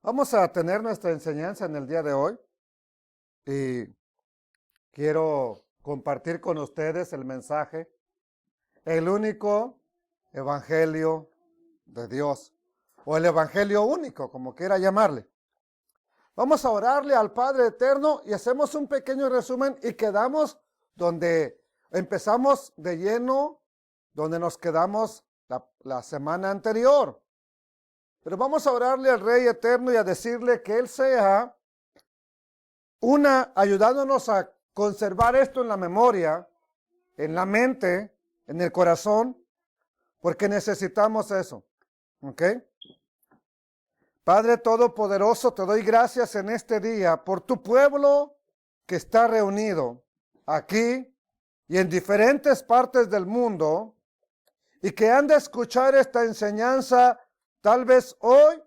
Vamos a tener nuestra enseñanza en el día de hoy y quiero compartir con ustedes el mensaje, el único evangelio de Dios, o el evangelio único, como quiera llamarle. Vamos a orarle al Padre Eterno y hacemos un pequeño resumen y quedamos donde empezamos de lleno, donde nos quedamos la semana anterior. Pero vamos a orarle al Rey Eterno y a decirle que Él sea ayudándonos a conservar esto en la memoria, en la mente, en el corazón, porque necesitamos eso. ¿Ok? Padre Todopoderoso, te doy gracias en este día por tu pueblo que está reunido aquí y en diferentes partes del mundo y que han de escuchar esta enseñanza tal vez hoy,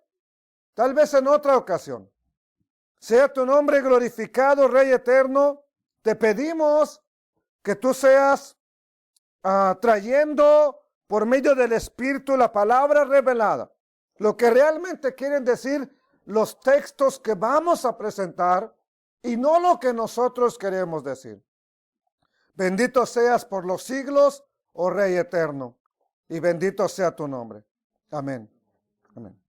tal vez en otra ocasión. Sea tu nombre glorificado, Rey Eterno. Te pedimos que tú seas trayendo por medio del Espíritu la palabra revelada. Lo que realmente quieren decir los textos que vamos a presentar y no lo que nosotros queremos decir. Bendito seas por los siglos, oh Rey Eterno, y bendito sea tu nombre. Amén. Amén.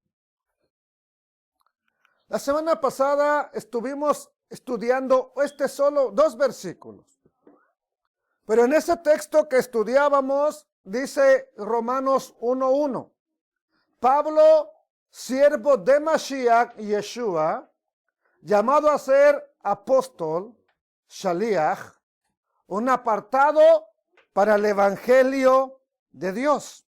La semana pasada estuvimos estudiando solo 2 versículos. Pero en ese texto que estudiábamos dice Romanos 1:1. Pablo, siervo de Mashiach y Yeshua, llamado a ser apóstol, Shaliach, un apartado para el evangelio de Dios.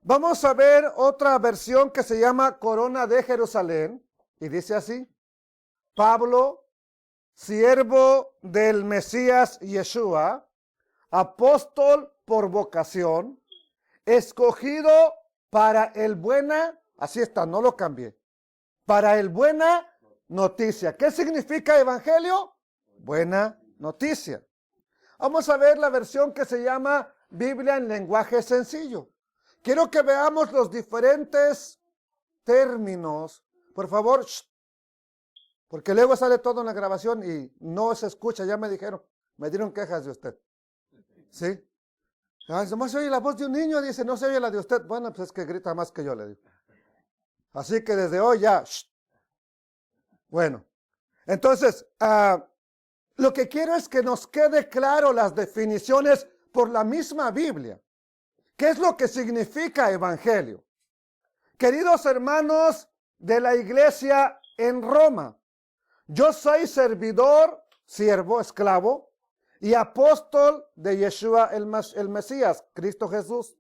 Vamos a ver otra versión que se llama Corona de Jerusalén y dice así: Pablo, siervo del Mesías Yeshua, apóstol por vocación, escogido para el buena, así está, no lo cambié, para el buena noticia. ¿Qué significa evangelio? Buena noticia. Vamos a ver la versión que se llama Biblia en lenguaje sencillo. Quiero que veamos los diferentes términos. Por favor, porque luego sale todo en la grabación y no se escucha. Ya me dieron quejas de usted. ¿Sí? Nomás se oye la voz de un niño, dice, no se oye la de usted. Bueno, pues es que grita más que yo, le digo. Así que desde hoy ya. Bueno, entonces, lo que quiero es que nos quede claro las definiciones por la misma Biblia. ¿Qué es lo que significa evangelio? Queridos hermanos de la iglesia en Roma, yo soy servidor, siervo, esclavo y apóstol de Yeshua el Mesías, Cristo Jesús,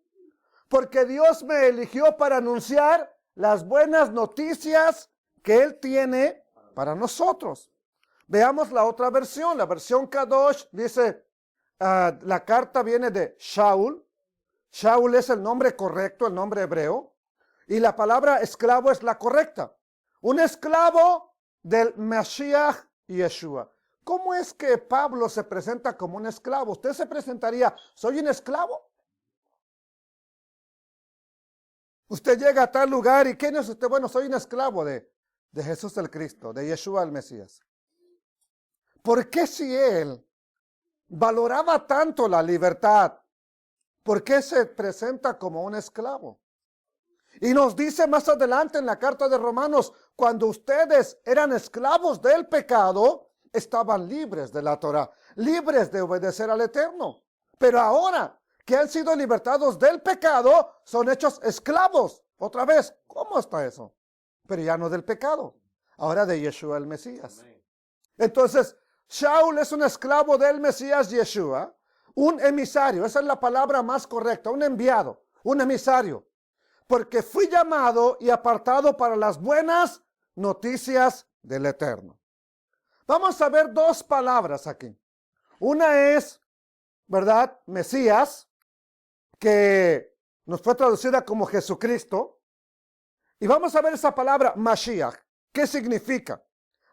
porque Dios me eligió para anunciar las buenas noticias que Él tiene para nosotros. Veamos la otra versión, la versión Kadosh dice, la carta viene de Shaul. Shaul es el nombre correcto, el nombre hebreo, y la palabra esclavo es la correcta. Un esclavo del Mashiach Yeshua. ¿Cómo es que Pablo se presenta como un esclavo? Usted se presentaría, ¿soy un esclavo? Usted llega a tal lugar y ¿quién es usted? Bueno, soy un esclavo de Jesús el Cristo, de Yeshua el Mesías. ¿Por qué si él valoraba tanto la libertad? ¿Por qué se presenta como un esclavo? Y nos dice más adelante en la carta de Romanos, cuando ustedes eran esclavos del pecado, estaban libres de la Torah, libres de obedecer al Eterno. Pero ahora que han sido libertados del pecado, son hechos esclavos. Otra vez, ¿cómo está eso? Pero ya no del pecado, ahora de Yeshua el Mesías. Entonces, Shaul es un esclavo del Mesías Yeshua, un emisario, esa es la palabra más correcta, un enviado, un emisario, porque fui llamado y apartado para las buenas noticias del Eterno. Vamos a ver 2 palabras aquí. Una es, ¿verdad? Mesías, que nos fue traducida como Jesucristo. Y vamos a ver esa palabra Mashiach. ¿Qué significa?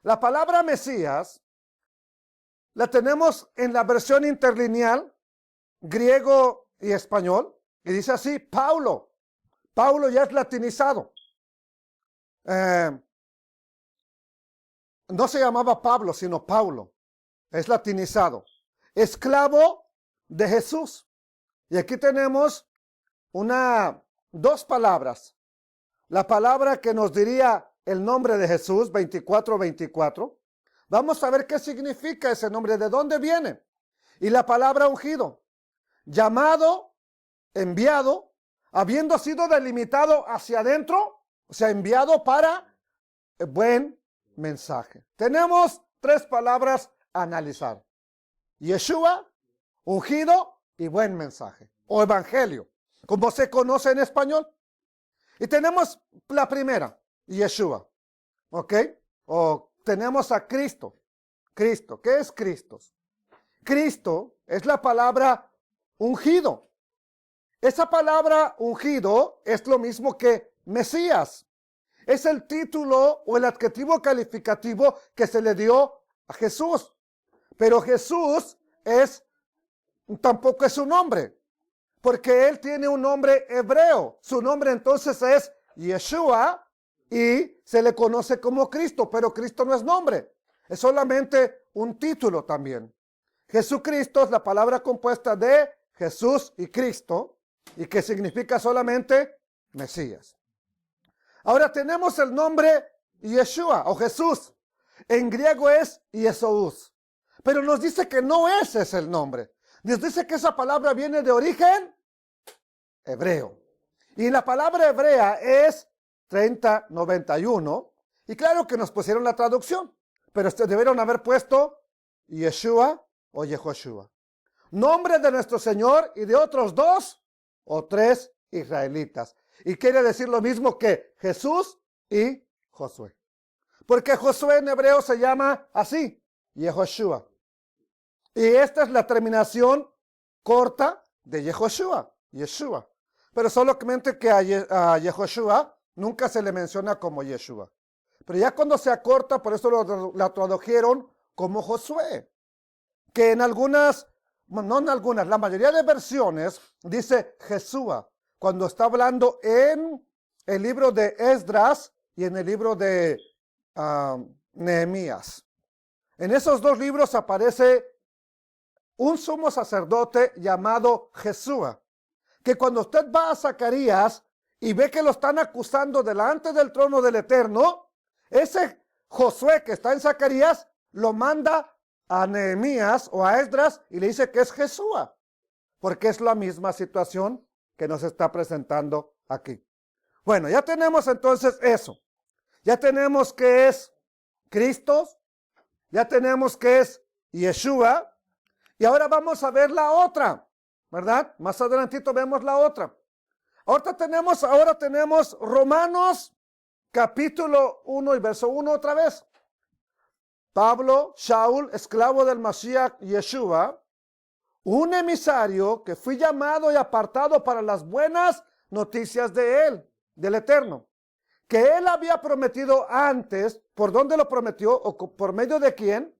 La palabra Mesías la tenemos en la versión interlineal, griego y español. Y dice así, Paulo. Paulo ya es latinizado. No se llamaba Pablo, sino Paulo. Es latinizado. Esclavo de Jesús. Y aquí tenemos dos palabras. La palabra que nos diría el nombre de Jesús, 24:24. Vamos a ver qué significa ese nombre, de dónde viene. Y la palabra ungido. Llamado, enviado, habiendo sido delimitado hacia adentro, o sea, enviado para el buen mensaje. Tenemos tres palabras a analizar. Yeshua, ungido y buen mensaje. O evangelio, como se conoce en español. Y tenemos la primera, Yeshua. ¿Ok? O tenemos a Cristo. Cristo, ¿qué es Cristo? Cristo es la palabra ungido. Esa palabra ungido es lo mismo que Mesías. Es el título o el adjetivo calificativo que se le dio a Jesús. Pero Jesús tampoco es su nombre, porque él tiene un nombre hebreo. Su nombre entonces es Yeshua y se le conoce como Cristo, pero Cristo no es nombre, es solamente un título también. Jesucristo es la palabra compuesta de Jesús y Cristo, y que significa solamente Mesías. Ahora tenemos el nombre Yeshua o Jesús. En griego es Yesús, pero nos dice que no ese es el nombre. Nos dice que esa palabra viene de origen hebreo. Y la palabra hebrea es 3091. Y claro que nos pusieron la traducción, pero debieron haber puesto Yeshua o Yehoshua. Nombre de nuestro Señor y de otros 2 o 3 israelitas. Y quiere decir lo mismo que Jesús y Josué. Porque Josué en hebreo se llama así, Yehoshua. Y esta es la terminación corta de Yehoshua, Yeshua. Pero solamente que a Yehoshua nunca se le menciona como Yeshua. Pero ya cuando se acorta, por eso la tradujeron como Josué. Que en algunas, no en algunas, la mayoría de versiones dice Jesúa. Cuando está hablando en el libro de Esdras y en el libro de Nehemías. En esos dos libros aparece un sumo sacerdote llamado Jesúa, que cuando usted va a Zacarías y ve que lo están acusando delante del trono del Eterno, ese Josué que está en Zacarías lo manda a Nehemías o a Esdras y le dice que es Jesúa, porque es la misma situación que nos está presentando aquí. Bueno, ya tenemos entonces eso. Ya tenemos que es Cristo, ya tenemos que es Yeshua, y ahora vamos a ver la otra, ¿verdad? Más adelantito vemos la otra. Ahora tenemos Romanos capítulo 1 y verso 1 otra vez. Pablo, Shaul, esclavo del Mashiach Yeshua, un emisario que fui llamado y apartado para las buenas noticias de él, del Eterno, que él había prometido antes. ¿Por dónde lo prometió? ¿O por medio de quién?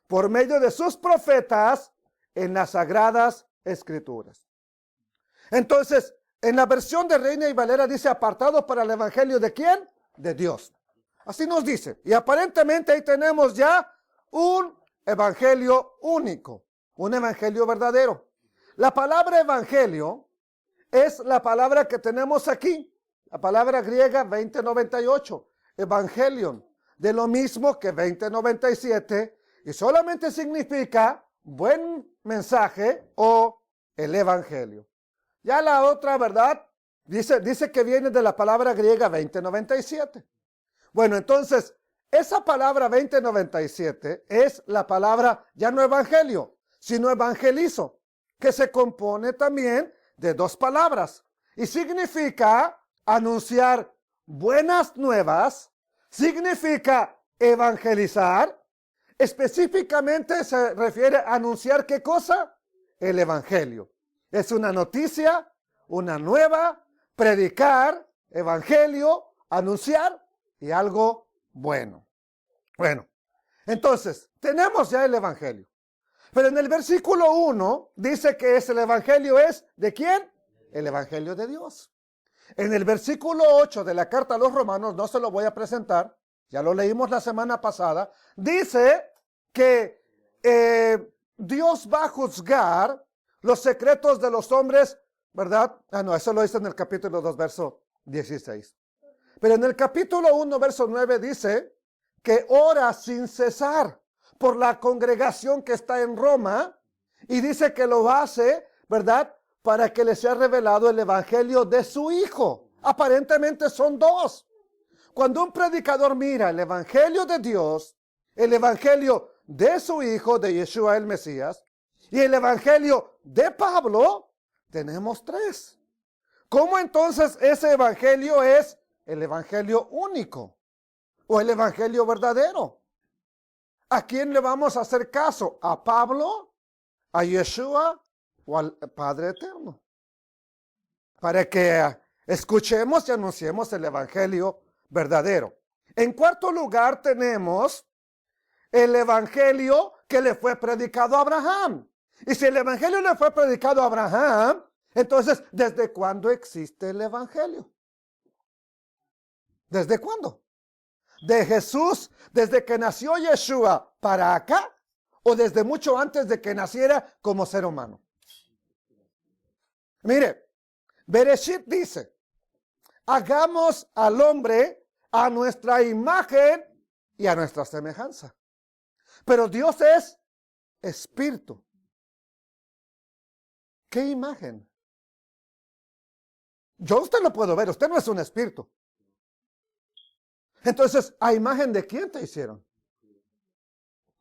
Por medio de sus profetas en las sagradas escrituras. Entonces, en la versión de Reina y Valera dice apartado para el evangelio de quién? De Dios. Así nos dice. Y aparentemente ahí tenemos ya un evangelio único, un evangelio verdadero. La palabra evangelio es la palabra que tenemos aquí, la palabra griega 2098, evangelion, de lo mismo que 2097, y solamente significa buen mensaje o el evangelio. Ya la otra, ¿verdad? Dice que viene de la palabra griega 2097. Bueno, entonces, esa palabra 2097 es la palabra ya no evangelio, sino evangelizo, que se compone también de dos palabras y significa anunciar buenas nuevas, significa evangelizar. Específicamente se refiere a anunciar ¿qué cosa? El evangelio. Es una noticia, una nueva, predicar, evangelio, anunciar y algo bueno. Bueno, entonces, tenemos ya el evangelio. Pero en el versículo 1 dice que el evangelio es ¿de quién? El evangelio de Dios. En el versículo 8 de la carta a los Romanos, no se lo voy a presentar, ya lo leímos la semana pasada, dice que Dios va a juzgar los secretos de los hombres, ¿verdad? No, eso lo dice en el capítulo 2, verso 16. Pero en el capítulo 1, verso 9 dice que ora sin cesar por la congregación que está en Roma, y dice que lo hace, ¿verdad?, para que le sea revelado el evangelio de su Hijo. Aparentemente son dos. Cuando un predicador mira el evangelio de Dios, el evangelio de su Hijo, de Yeshua el Mesías, y el evangelio de Pablo, tenemos tres. ¿Cómo entonces ese evangelio es el evangelio único o el evangelio verdadero? ¿A quién le vamos a hacer caso? ¿A Pablo, a Yeshua o al Padre Eterno? Para que escuchemos y anunciemos el evangelio verdadero. En cuarto lugar tenemos el evangelio que le fue predicado a Abraham. Y si el evangelio le fue predicado a Abraham, entonces, ¿desde cuándo existe el evangelio? ¿Desde cuándo? ¿De Jesús, desde que nació Yeshua para acá? ¿O desde mucho antes de que naciera como ser humano? Mire, Bereshit dice, hagamos al hombre a nuestra imagen y a nuestra semejanza. Pero Dios es espíritu. ¿Qué imagen? Yo usted lo puedo ver, usted no es un espíritu. Entonces, ¿a imagen de quién te hicieron?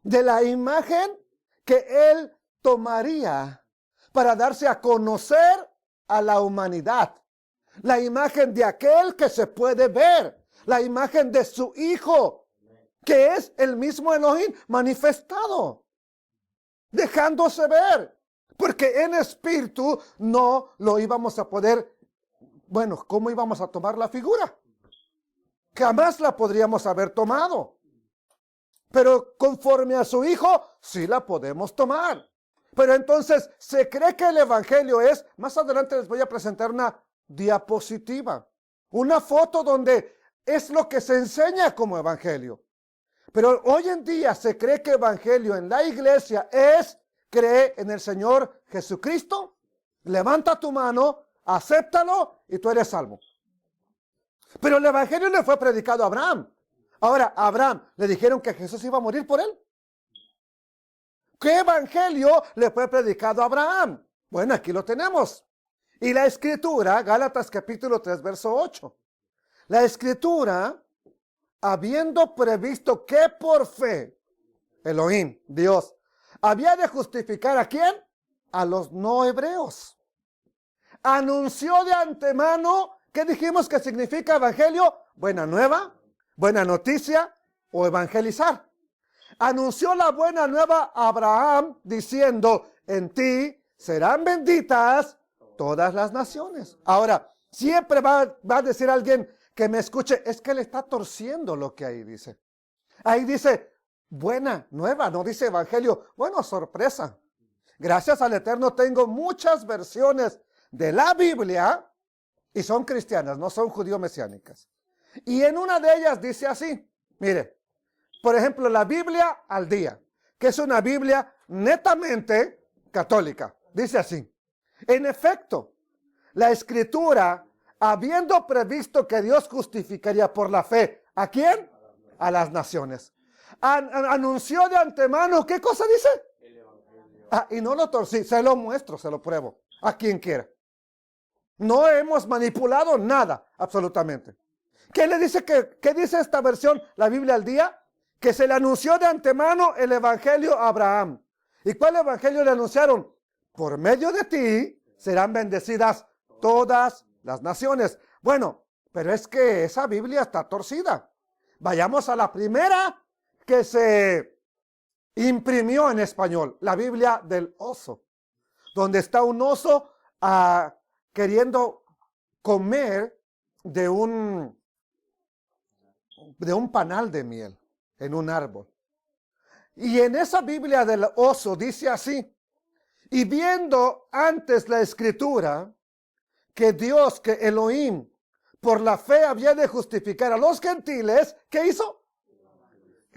De la imagen que Él tomaría para darse a conocer a la humanidad. La imagen de aquel que se puede ver. La imagen de su Hijo, que es el mismo Elohim manifestado, dejándose ver. Porque en espíritu no lo íbamos a poder, bueno, ¿cómo íbamos a tomar la figura? Jamás la podríamos haber tomado. Pero conforme a su Hijo, sí la podemos tomar. Pero entonces, se cree que el evangelio es, más adelante les voy a presentar una diapositiva, una foto donde es lo que se enseña como evangelio. Pero hoy en día se cree que evangelio en la iglesia es, cree en el Señor Jesucristo, levanta tu mano, acéptalo y tú eres salvo. Pero el evangelio le fue predicado a Abraham. Ahora, a Abraham le dijeron que Jesús iba a morir por él. ¿Qué evangelio le fue predicado a Abraham? Bueno, aquí lo tenemos. Y la escritura, Gálatas capítulo 3, verso 8. La escritura, habiendo previsto que por fe, Elohim, Dios, había de justificar ¿a quién? A los no hebreos. Anunció de antemano, ¿qué dijimos que significa evangelio? Buena nueva, buena noticia o evangelizar. Anunció la buena nueva a Abraham diciendo, en ti serán benditas todas las naciones. Ahora, siempre va a decir alguien que me escuche, es que le está torciendo lo que ahí dice. Ahí dice, buena nueva, no dice evangelio. Bueno, sorpresa. Gracias al Eterno tengo muchas versiones de la Biblia y son cristianas, no son judío-mesiánicas. Y en una de ellas dice así, mire, por ejemplo, la Biblia al día, que es una Biblia netamente católica. Dice así, en efecto, la Escritura, habiendo previsto que Dios justificaría por la fe, ¿a quién? A las naciones. Anunció de antemano, ¿qué cosa dice? Y no lo torcí, se lo muestro, se lo pruebo, a quien quiera. No hemos manipulado nada, absolutamente. ¿Qué le dice qué dice esta versión, la Biblia al día? Que se le anunció de antemano el evangelio a Abraham. ¿Y cuál evangelio le anunciaron? Por medio de ti serán bendecidas todas las naciones. Bueno, pero es que esa Biblia está torcida. Vayamos a la primera que se imprimió en español, la Biblia del oso, donde está un oso queriendo comer de un panal de miel en un árbol. Y en esa Biblia del oso dice así: y viendo antes la escritura que Dios, que Elohim, por la fe había de justificar a los gentiles, ¿qué hizo?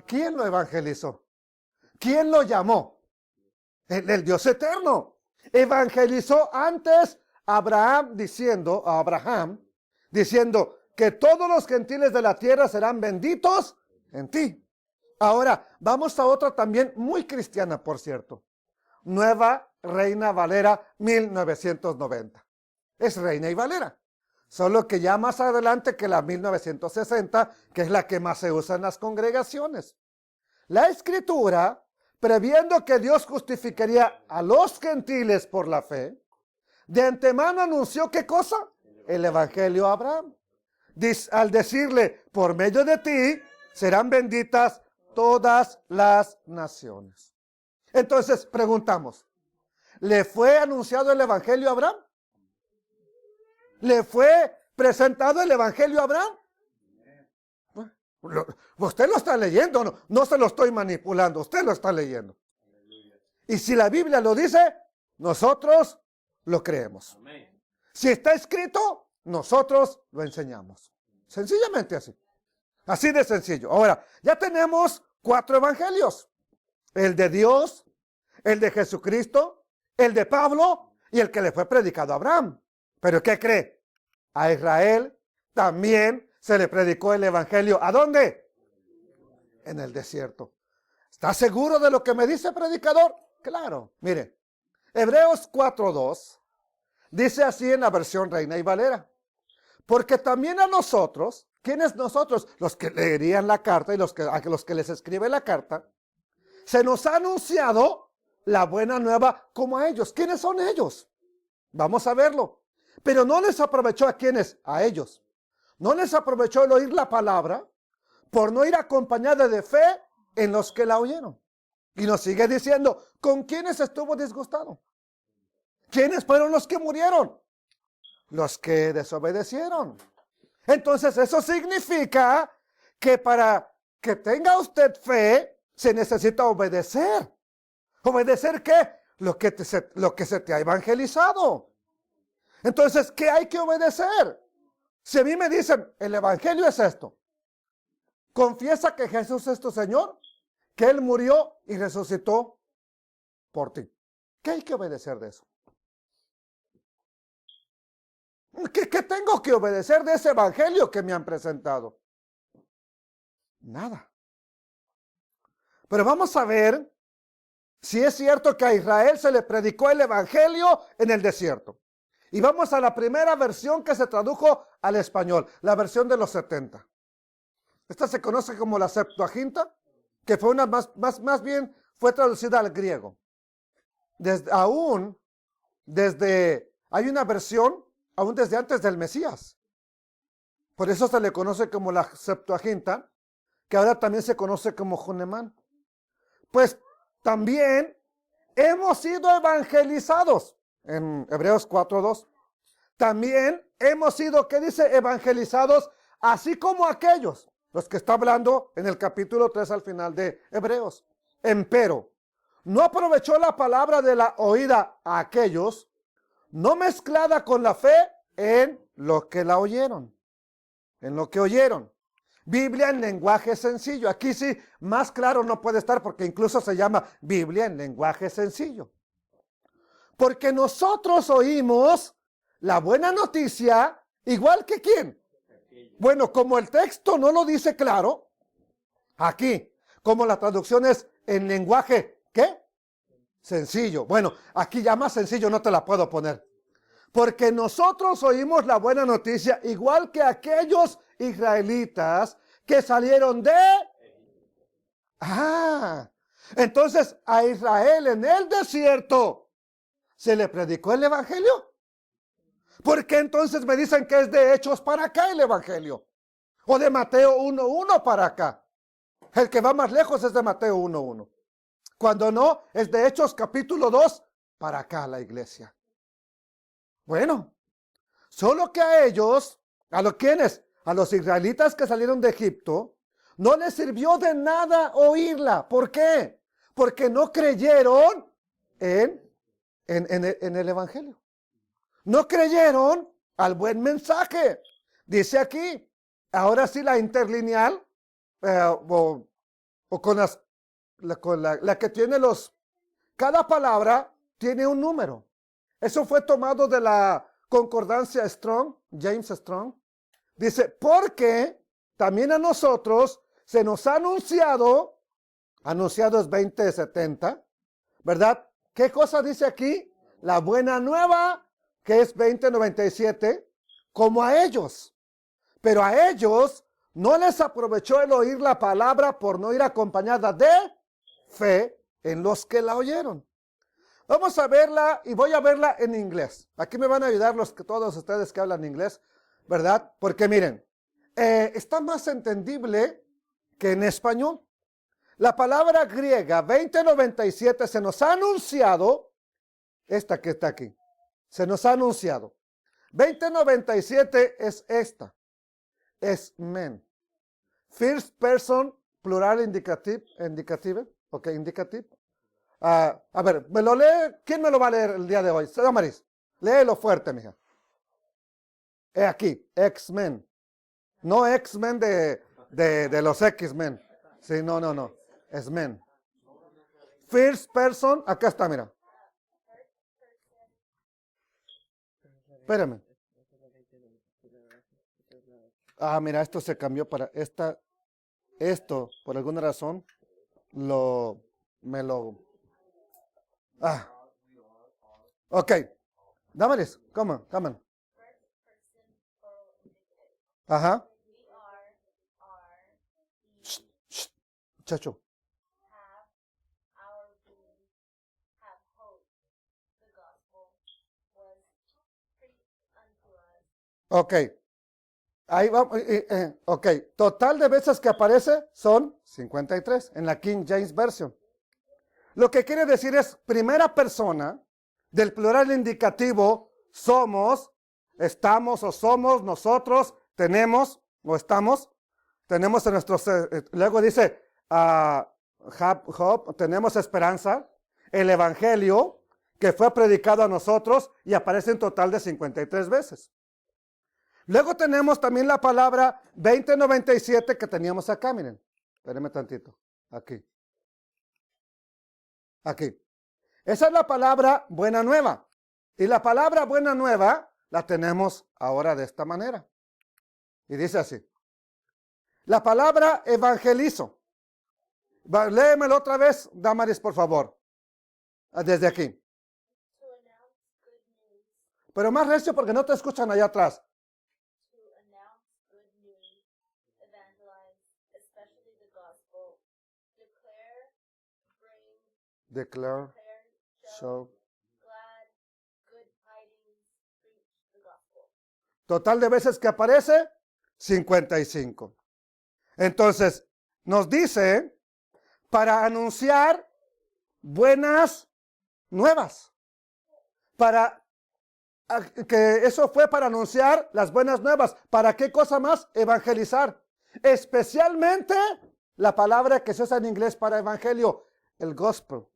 ¿Quién lo evangelizó? ¿Quién lo llamó? El Dios eterno. Evangelizó antes a Abraham diciendo que todos los gentiles de la tierra serán benditos en ti. Ahora, vamos a otra también muy cristiana, por cierto. Nueva Reina Valera 1990. Es Reina y Valera. Solo que ya más adelante que la 1960, que es la que más se usa en las congregaciones. La Escritura, previendo que Dios justificaría a los gentiles por la fe, de antemano anunció ¿qué cosa? El Evangelio a Abraham. Al decirle, por medio de ti serán benditas todas las naciones. Entonces preguntamos, ¿le fue anunciado el Evangelio a Abraham? ¿Le fue presentado el Evangelio a Abraham? Usted lo está leyendo, no se lo estoy manipulando, usted lo está leyendo. Y si la Biblia lo dice, nosotros lo creemos. Si está escrito, nosotros lo enseñamos. Sencillamente así. Así de sencillo. Ahora, ya tenemos 4 evangelios. El de Dios, el de Jesucristo, el de Pablo y el que le fue predicado a Abraham. ¿Pero qué cree? A Israel también se le predicó el evangelio. ¿A dónde? En el desierto. ¿Está seguro de lo que me dice, predicador? Claro. Mire, Hebreos 4:2 dice así en la versión Reina y Valera: porque también a nosotros, ¿quiénes nosotros? Los que leerían la carta y a los que les escribe la carta, se nos ha anunciado la buena nueva como a ellos. ¿Quiénes son ellos? Vamos a verlo. Pero no les aprovechó a quienes, a ellos. No les aprovechó el oír la palabra por no ir acompañada de fe en los que la oyeron. Y nos sigue diciendo, ¿con quiénes estuvo disgustado? ¿Quiénes fueron los que murieron? Los que desobedecieron. Entonces eso significa que para que tenga usted fe se necesita obedecer. ¿Obedecer qué? Lo que se te ha evangelizado. Entonces, ¿qué hay que obedecer? Si a mí me dicen, el evangelio es esto. Confiesa que Jesús es tu Señor, que Él murió y resucitó por ti. ¿Qué hay que obedecer de eso? ¿Qué tengo que obedecer de ese evangelio que me han presentado? Nada. Pero vamos a ver si es cierto que a Israel se le predicó el evangelio en el desierto. Y vamos a la primera versión que se tradujo al español, la versión de los 70. Esta se conoce como la Septuaginta, que fue una más bien fue traducida al griego. Hay una versión aún desde antes del Mesías. Por eso se le conoce como la Septuaginta, que ahora también se conoce como Junemán. Pues también hemos sido evangelizados. En Hebreos 4:2. También hemos sido, ¿qué dice? Evangelizados, así como aquellos, los que está hablando en el capítulo 3 al final de Hebreos. Empero, no aprovechó la palabra de la oída a aquellos, no mezclada con la fe en lo que la oyeron. En lo que oyeron. Biblia en lenguaje sencillo. Aquí sí, más claro no puede estar porque incluso se llama Biblia en lenguaje sencillo. Porque nosotros oímos la buena noticia, igual que ¿quién? Bueno, como el texto no lo dice claro, aquí, como la traducción es en lenguaje, ¿qué? Sencillo. Bueno, aquí ya más sencillo no te la puedo poner. Porque nosotros oímos la buena noticia, igual que aquellos israelitas que salieron de... entonces a Israel en el desierto ¿se le predicó el evangelio? ¿Por qué entonces me dicen que es de Hechos para acá el evangelio? O de Mateo 1:1 para acá. El que va más lejos es de Mateo 1:1. Cuando no, es de Hechos capítulo 2 para acá la iglesia. Bueno, Solo que a ellos, ¿a los quiénes? A los israelitas que salieron de Egipto, no les sirvió de nada oírla. ¿Por qué? Porque no creyeron en el Evangelio. No creyeron al buen mensaje. Dice aquí, ahora sí la interlineal, o con la que tiene cada palabra tiene un número. Eso fue tomado de la concordancia Strong, James Strong. Dice, porque también a nosotros se nos ha anunciado es 2070, ¿verdad? ¿Qué cosa dice aquí? La buena nueva, que es 2097, como a ellos. Pero a ellos no les aprovechó el oír la palabra por no ir acompañada de fe en los que la oyeron. Vamos a verla y voy a verla en inglés. Aquí me van a ayudar todos ustedes que hablan inglés, ¿verdad? Porque miren, está más entendible que en español. La palabra griega 2097 se nos ha anunciado, esta que está aquí, se nos ha anunciado. 2097 es esta, es men. First person, plural indicative, ok, indicative. A ver, ¿me lo lee? ¿Quién me lo va a leer el día de hoy? Damaris, léelo fuerte, mija. Aquí, X-Men. No X-Men de los X-Men. Sí, no. Es men. First person, acá está, mira. Espérame. Mira, esto se cambió para esto, por alguna razón, ok. Damaris, come on. Ajá. Chacho. Ok. Ahí va. Ok. Total de veces que aparece son 53 en la King James Version. Lo que quiere decir es primera persona del plural indicativo somos, estamos o somos, nosotros, tenemos o estamos. Tenemos en nuestros, luego dice, hope, tenemos esperanza, el evangelio que fue predicado a nosotros y aparece en total de 53 veces. Luego tenemos también la palabra 2097 que teníamos acá, miren, espérenme tantito, aquí. Esa es la palabra buena nueva. Y la palabra buena nueva la tenemos ahora de esta manera. Y dice así. La palabra evangelizo. Léemelo otra vez, Damaris, por favor. Desde aquí. Pero más recio porque no te escuchan allá atrás. Declare, show. Total de veces que aparece, 55. Entonces, nos dice para anunciar buenas nuevas. Que eso fue para anunciar las buenas nuevas. ¿Para qué cosa más? Evangelizar. Especialmente la palabra que se usa en inglés para evangelio. El gospel,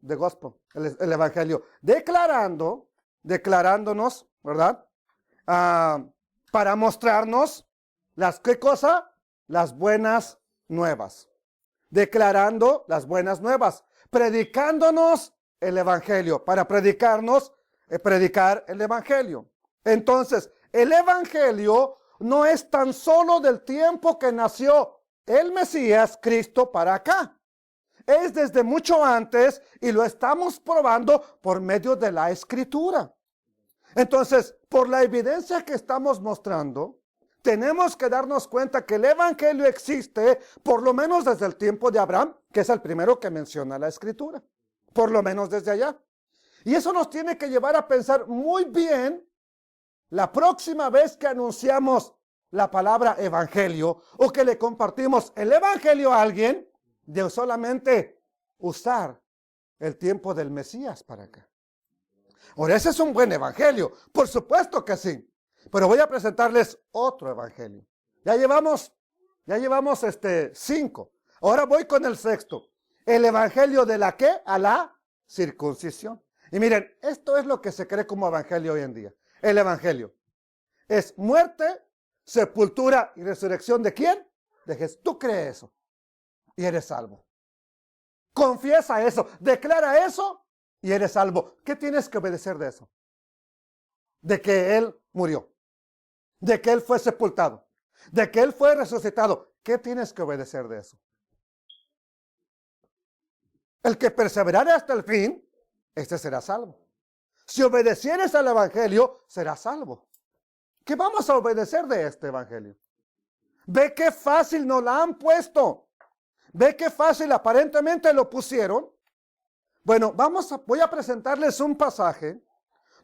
el evangelio. Declarándonos, ¿verdad? Para mostrarnos ¿qué cosa? Las buenas nuevas. Declarando las buenas nuevas. Predicándonos el evangelio. Para predicar el evangelio. Entonces, el evangelio no es tan solo del tiempo que nació el Mesías, Cristo, para acá. Es desde mucho antes y lo estamos probando por medio de la Escritura. Entonces, por la evidencia que estamos mostrando, tenemos que darnos cuenta que el evangelio existe por lo menos desde el tiempo de Abraham, que es el primero que menciona la Escritura. Por lo menos desde allá. Y eso nos tiene que llevar a pensar muy bien la próxima vez que anunciamos la palabra evangelio o que le compartimos el evangelio a alguien, de solamente usar el tiempo del Mesías para acá. Ahora, ese es un buen evangelio, por supuesto que sí. Pero voy a presentarles otro evangelio. Ya llevamos 5. Ahora voy con el sexto. El evangelio de la ¿qué? A la circuncisión. Y miren, esto es lo que se cree como evangelio hoy en día. El evangelio es muerte, sepultura y resurrección ¿de quién? De Jesús. Tú crees eso y eres salvo. Confiesa eso, declara eso y eres salvo. ¿Qué tienes que obedecer de eso? De que Él murió, de que Él fue sepultado, de que Él fue resucitado. ¿Qué tienes que obedecer de eso? El que perseverare hasta el fin, este será salvo. Si obedecieres al evangelio, serás salvo. ¿Qué vamos a obedecer de este evangelio? Ve qué fácil nos la han puesto. Ve qué fácil aparentemente lo pusieron. Bueno, voy a presentarles un pasaje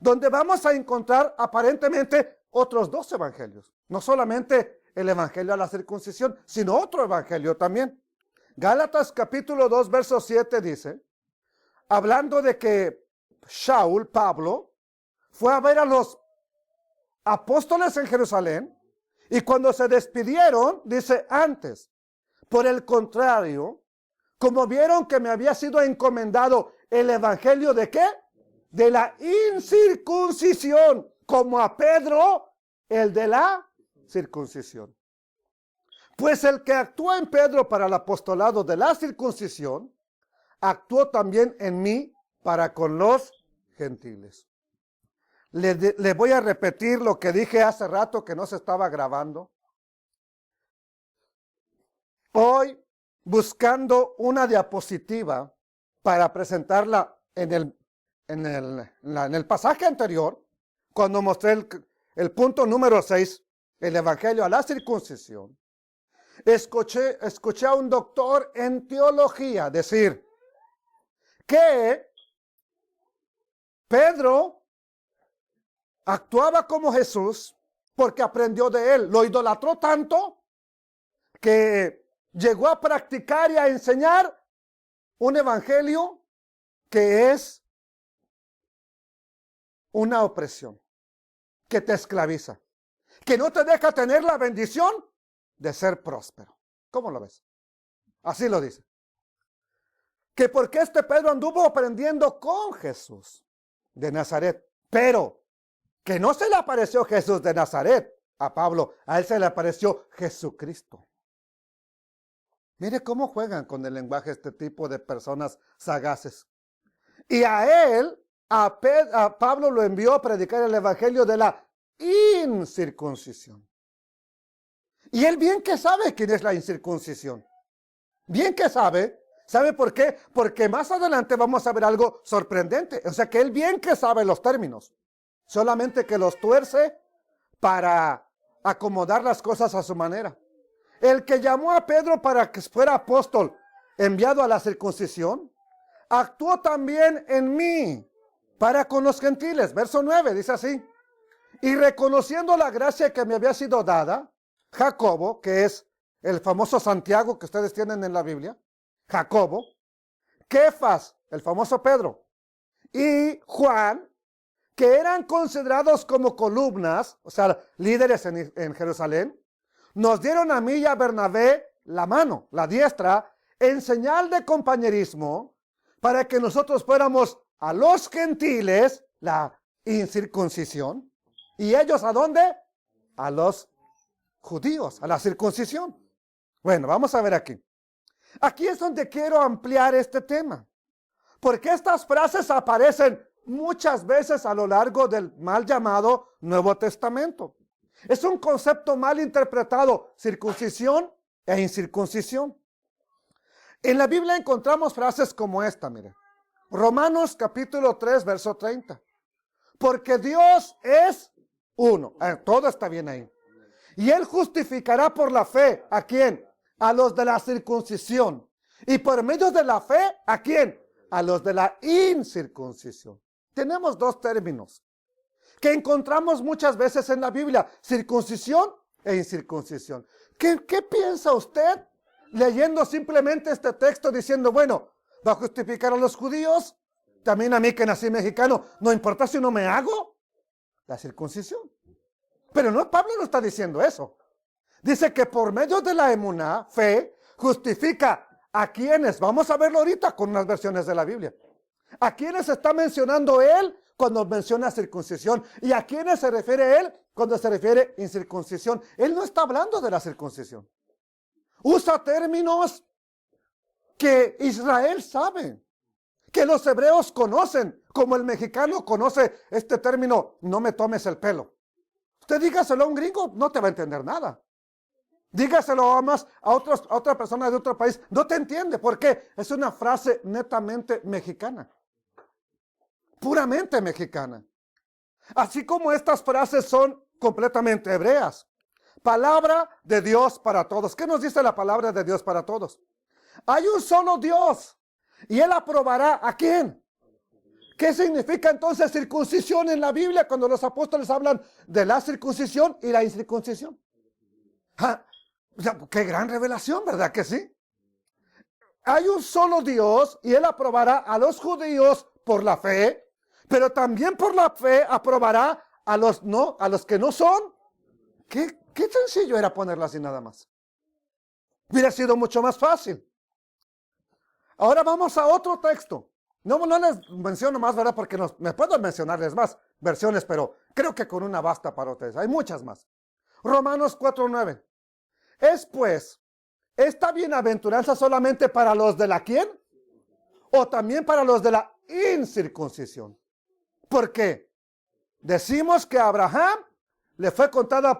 donde vamos a encontrar aparentemente otros 2 evangelios. No solamente el evangelio a la circuncisión, sino otro evangelio también. Gálatas capítulo 2, verso 7 dice, hablando de que Shaul, Pablo, fue a ver a los apóstoles en Jerusalén, y cuando se despidieron, dice antes, por el contrario, como vieron que me había sido encomendado el evangelio de ¿qué? De la incircuncisión, como a Pedro, el de la circuncisión. Pues el que actuó en Pedro para el apostolado de la circuncisión, actuó también en mí para con los gentiles. Le voy a repetir lo que dije hace rato que no se estaba grabando. Hoy, buscando una diapositiva para presentarla en el pasaje anterior, cuando mostré el punto número 6, el evangelio a la circuncisión, escuché a un doctor en teología decir que Pedro actuaba como Jesús porque aprendió de él. Lo idolatró tanto que llegó a practicar y a enseñar un evangelio que es una opresión, que te esclaviza, que no te deja tener la bendición de ser próspero. ¿Cómo lo ves? Así lo dice. Que porque este Pedro anduvo aprendiendo con Jesús de Nazaret, pero que no se le apareció Jesús de Nazaret a Pablo, a él se le apareció Jesucristo. Mire cómo juegan con el lenguaje este tipo de personas sagaces. Y a él, a Pablo lo envió a predicar el evangelio de la incircuncisión. Y él bien que sabe quién es la incircuncisión. Bien que sabe. ¿Sabe por qué? Porque más adelante vamos a ver algo sorprendente. O sea que él bien que sabe los términos. Solamente que los tuerce para acomodar las cosas a su manera. El que llamó a Pedro para que fuera apóstol, enviado a la circuncisión, actuó también en mí para con los gentiles. Verso 9 dice así. Y reconociendo la gracia que me había sido dada, Jacobo, que es el famoso Santiago que ustedes tienen en la Biblia, Jacobo, Kefas, el famoso Pedro, y Juan, que eran considerados como columnas, o sea, líderes en Jerusalén, nos dieron a mí y a Bernabé la mano, la diestra, en señal de compañerismo, para que nosotros fuéramos a los gentiles, la incircuncisión, y ellos ¿a dónde? A los judíos, a la circuncisión. Bueno, vamos a ver aquí. Aquí es donde quiero ampliar este tema, porque estas frases aparecen muchas veces a lo largo del mal llamado Nuevo Testamento. Es un concepto mal interpretado, circuncisión e incircuncisión. En la Biblia encontramos frases como esta, mire. Romanos capítulo 3, verso 30. Porque Dios es uno. Todo está bien ahí. Y Él justificará por la fe, ¿a quién? A los de la circuncisión. Y por medio de la fe, ¿a quién? A los de la incircuncisión. Tenemos dos términos que encontramos muchas veces en la Biblia, circuncisión e incircuncisión. ¿Qué piensa usted leyendo simplemente este texto diciendo, bueno, va a justificar a los judíos? También a mí que nací mexicano, ¿no importa si no me hago la circuncisión? Pero no, Pablo no está diciendo eso. Dice que por medio de la emuná, fe, justifica a quienes, vamos a verlo ahorita con unas versiones de la Biblia, a quienes está mencionando él cuando menciona circuncisión y a quienes se refiere él cuando se refiere incircuncisión. Él no está hablando de la circuncisión. Usa términos que Israel sabe, que los hebreos conocen, como el mexicano conoce este término, no me tomes el pelo. Usted dígaselo a un gringo, no te va a entender nada. Dígaselo a otra persona de otro país, no te entiende. ¿Por qué? Es una frase netamente mexicana. Puramente mexicana. Así como estas frases son completamente hebreas. Palabra de Dios para todos. ¿Qué nos dice la palabra de Dios para todos? Hay un solo Dios. Y Él aprobará ¿a quién? ¿Qué significa entonces circuncisión en la Biblia cuando los apóstoles hablan de la circuncisión y la incircuncisión? ¿Ah? Qué gran revelación, ¿verdad que sí? Hay un solo Dios y Él aprobará a los judíos por la fe, pero también por la fe aprobará a los que no son. Qué sencillo era ponerlo así nada más. Hubiera sido mucho más fácil. Ahora vamos a otro texto. No les menciono más, ¿verdad? Porque me puedo mencionarles más versiones, pero creo que con una basta para ustedes. Hay muchas más. Romanos 4:9. ¿Es pues esta bienaventuranza solamente para los de la quién? ¿O también para los de la incircuncisión? ¿Por qué? Decimos que a Abraham le fue contada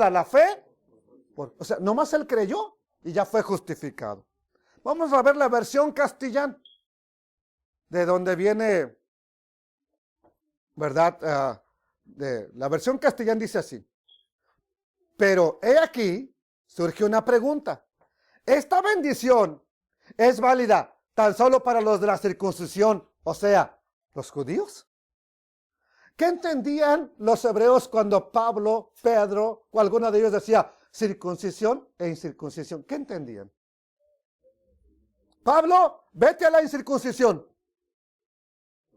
la fe. O sea, nomás él creyó y ya fue justificado. Vamos a ver la versión castellana, de donde viene, ¿verdad? La versión castellana dice así. Pero he aquí, surge una pregunta. ¿Esta bendición es válida tan solo para los de la circuncisión, o sea, los judíos? ¿Qué entendían los hebreos cuando Pablo, Pedro o alguno de ellos decía circuncisión e incircuncisión? ¿Qué entendían? Pablo, vete a la incircuncisión.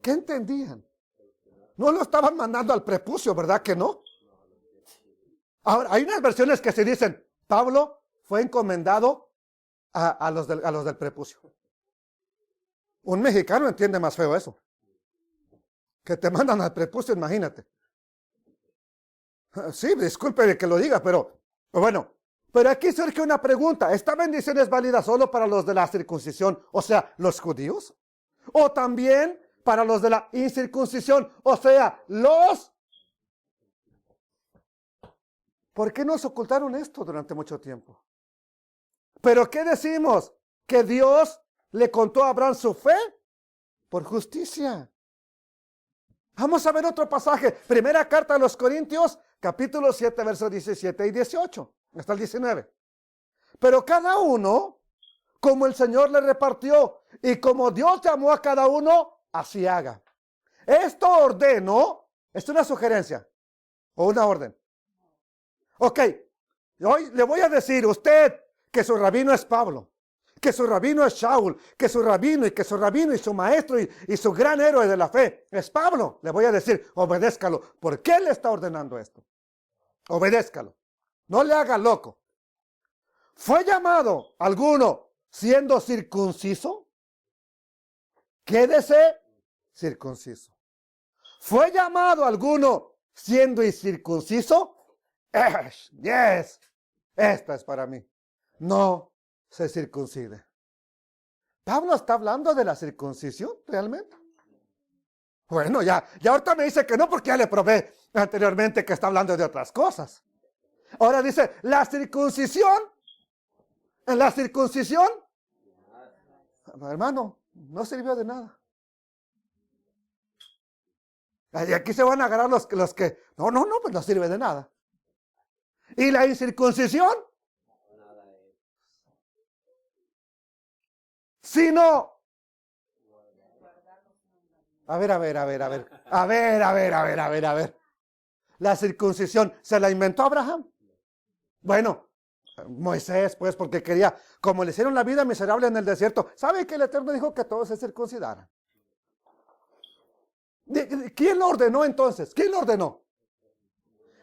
¿Qué entendían? No lo estaban mandando al prepucio, ¿verdad que no? Ahora, hay unas versiones que se dicen, Pablo fue encomendado a los del prepucio. Un mexicano entiende más feo eso. Que te mandan al prepucio, imagínate. Sí, disculpe que lo diga, pero bueno. Pero aquí surge una pregunta. ¿Esta bendición es válida solo para los de la circuncisión, o sea, los judíos? ¿O también para los de la incircuncisión, o sea, los... ¿Por qué nos ocultaron esto durante mucho tiempo? ¿Pero qué decimos? ¿Que Dios le contó a Abraham su fe? Por justicia. Vamos a ver otro pasaje. Primera carta a los Corintios, capítulo 7, versos 17 y 18. Hasta el 19. Pero cada uno, como el Señor le repartió, y como Dios llamó a cada uno, así haga. Esto ordeno, ¿es una sugerencia o una orden? Ok, hoy le voy a decir a usted que su rabino es Pablo, que su rabino es Shaul, que su rabino y su maestro y su gran héroe de la fe es Pablo. Le voy a decir, obedézcalo. ¿Por qué le está ordenando esto? Obedézcalo. No le haga loco. ¿Fue llamado alguno siendo circunciso? Quédese circunciso. ¿Fue llamado alguno siendo incircunciso? Yes, esta es para mí. No se circuncide. ¿Pablo está hablando de la circuncisión realmente? Bueno, ya ahorita me dice que no, porque ya le probé anteriormente que está hablando de otras cosas. Ahora dice, la circuncisión. En la circuncisión, hermano, no sirvió de nada. Y aquí se van a agarrar los que, no, pues no sirve de nada. ¿Y la incircuncisión? Si no. A ver. La circuncisión, ¿se la inventó Abraham? Bueno, Moisés, pues, porque quería, como le hicieron la vida miserable en el desierto, ¿sabe que el Eterno dijo que todos se circuncidaran? ¿Quién lo ordenó entonces? ¿Quién lo ordenó?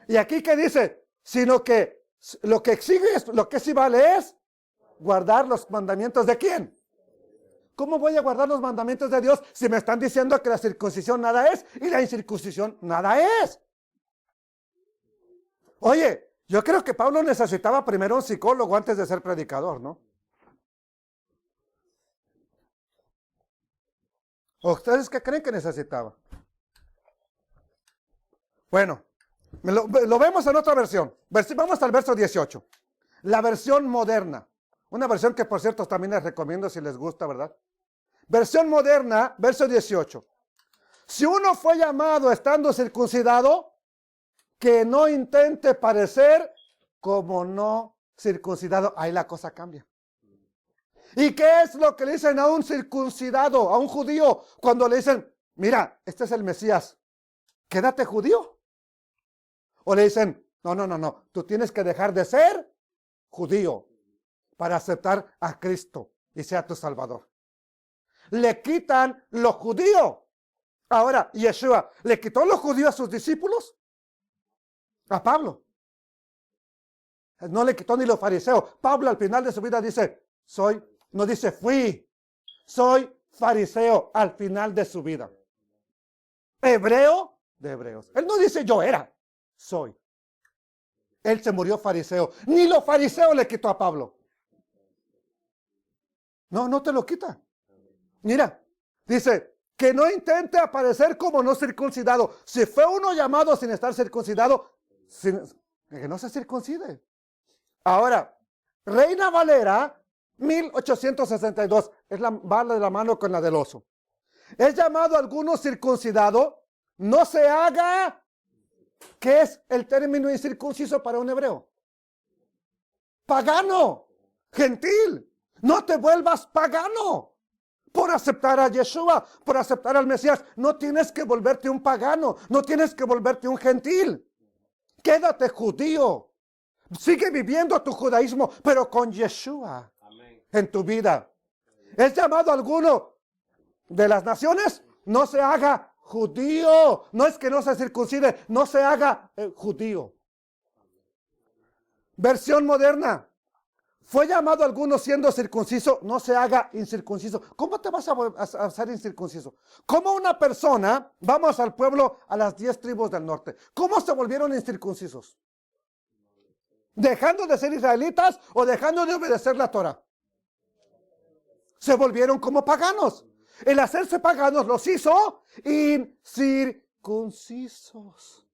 Y aquí que dice, sino que lo que exige, lo que sí vale es guardar los mandamientos de quién. ¿Cómo voy a guardar los mandamientos de Dios si me están diciendo que la circuncisión nada es y la incircuncisión nada es? Oye, yo creo que Pablo necesitaba primero un psicólogo antes de ser predicador, ¿no? ¿O ustedes qué creen que necesitaba? Bueno, lo vemos en otra versión. Vamos al verso 18. La versión moderna. Una versión que, por cierto, también les recomiendo si les gusta, ¿verdad? Versión moderna, verso 18. Si uno fue llamado estando circuncidado, que no intente parecer como no circuncidado. Ahí la cosa cambia. ¿Y qué es lo que le dicen a un circuncidado, a un judío, cuando le dicen, mira, este es el Mesías, quédate judío? O le dicen, no, tú tienes que dejar de ser judío para aceptar a Cristo y sea tu Salvador. Le quitan lo judío. Ahora, Yeshua, ¿le quitó los judíos a sus discípulos? A Pablo. No le quitó ni los fariseos. Pablo al final de su vida dice, no dice fui, soy fariseo al final de su vida. Hebreo de hebreos. Él no dice yo era, soy. Él se murió fariseo. Ni los fariseos le quitó a Pablo. No te lo quita. Mira, dice, que no intente aparecer como no circuncidado. Si fue uno llamado sin estar circuncidado, que no se circuncide. Ahora, Reina Valera, 1862, va de la mano con la del oso. Es llamado alguno circuncidado, no se haga. ¿Qué es el término incircunciso para un hebreo? Pagano, gentil. No te vuelvas pagano por aceptar a Yeshua, por aceptar al Mesías. No tienes que volverte un pagano, no tienes que volverte un gentil. Quédate judío. Sigue viviendo tu judaísmo, pero con Yeshua en tu vida. Es llamado alguno de las naciones, no se haga judío. No es que no se circuncide, no se haga judío. Versión moderna. Fue llamado alguno siendo circunciso, no se haga incircunciso. ¿Cómo te vas a hacer incircunciso? ¿Cómo una persona, vamos al pueblo, a las 10 tribus del norte, cómo se volvieron incircuncisos? ¿Dejando de ser israelitas o dejando de obedecer la Torah? Se volvieron como paganos. El hacerse paganos los hizo incircuncisos.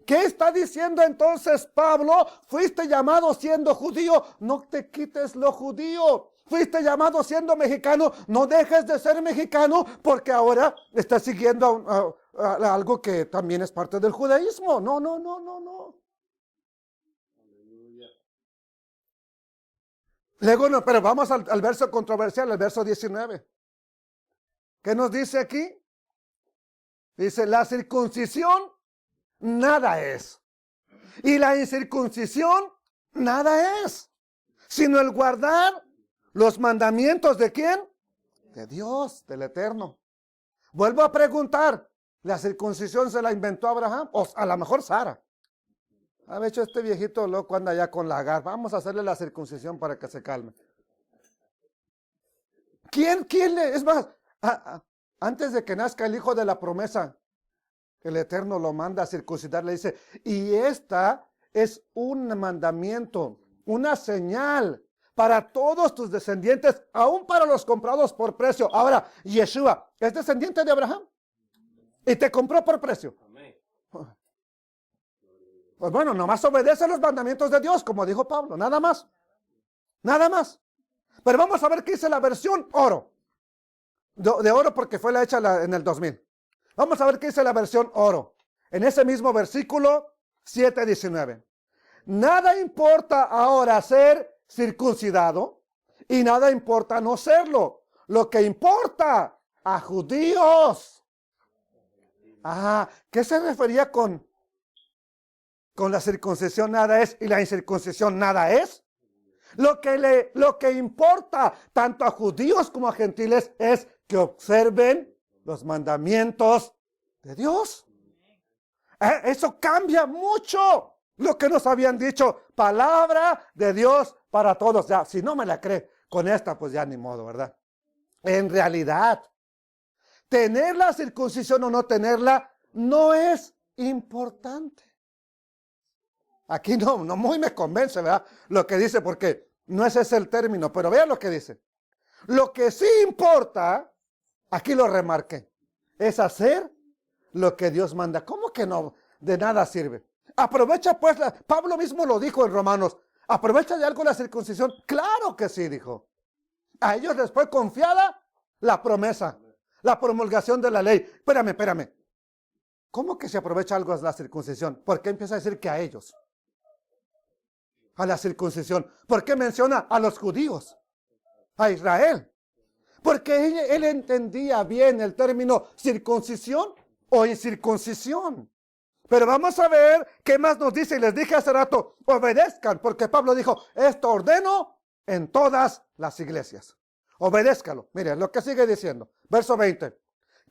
¿Qué está diciendo entonces Pablo? Fuiste llamado siendo judío, no te quites lo judío. Fuiste llamado siendo mexicano, no dejes de ser mexicano porque ahora estás siguiendo algo que también es parte del judaísmo. No. Luego, no, pero vamos al verso controversial, el verso 19. ¿Qué nos dice aquí? Dice, la circuncisión nada es. Y la incircuncisión nada es. Sino el guardar los mandamientos ¿de quién? De Dios, del Eterno. Vuelvo a preguntar, ¿la circuncisión se la inventó Abraham? O a lo mejor Sara. Ha hecho este viejito loco anda ya con la Agar. Vamos a hacerle la circuncisión para que se calme. ¿Quién le? Es más, antes de que nazca el hijo de la promesa, el Eterno lo manda a circuncidar, le dice, y esta es un mandamiento, una señal para todos tus descendientes, aún para los comprados por precio. Ahora, Yeshua es descendiente de Abraham y te compró por precio. Pues bueno, nomás obedece los mandamientos de Dios, como dijo Pablo, nada más. Nada más. Pero vamos a ver qué dice la versión oro. De oro porque fue la hecha en el 2000. Vamos a ver qué dice la versión oro. En ese mismo versículo 7:19. Nada importa ahora ser circuncidado y nada importa no serlo. Lo que importa a judíos. ¿Qué se refería con la circuncisión nada es y la incircuncisión nada es? Lo que importa tanto a judíos como a gentiles es que observen los mandamientos de Dios. Eso cambia mucho lo que nos habían dicho. Palabra de Dios para todos. Ya, si no me la cree con esta, pues ya ni modo, ¿verdad? En realidad, tener la circuncisión o no tenerla no es importante. Aquí no muy me convence, ¿verdad? Lo que dice, porque no ese es el término, pero vean lo que dice. Lo que sí importa, aquí lo remarqué, es hacer lo que Dios manda. ¿Cómo que no? De nada sirve. Aprovecha pues, Pablo mismo lo dijo en Romanos, ¿aprovecha de algo la circuncisión? Claro que sí, dijo. A ellos les fue confiada la promesa, la promulgación de la ley. Espérame. ¿Cómo que se aprovecha algo de la circuncisión? ¿Por qué empieza a decir que a ellos? A la circuncisión. ¿Por qué menciona a los judíos? A Israel. Porque él entendía bien el término circuncisión o incircuncisión. Pero vamos a ver qué más nos dice. Y les dije hace rato, obedezcan, porque Pablo dijo, esto ordeno en todas las iglesias. Obedézcalo. Miren lo que sigue diciendo. Verso 20.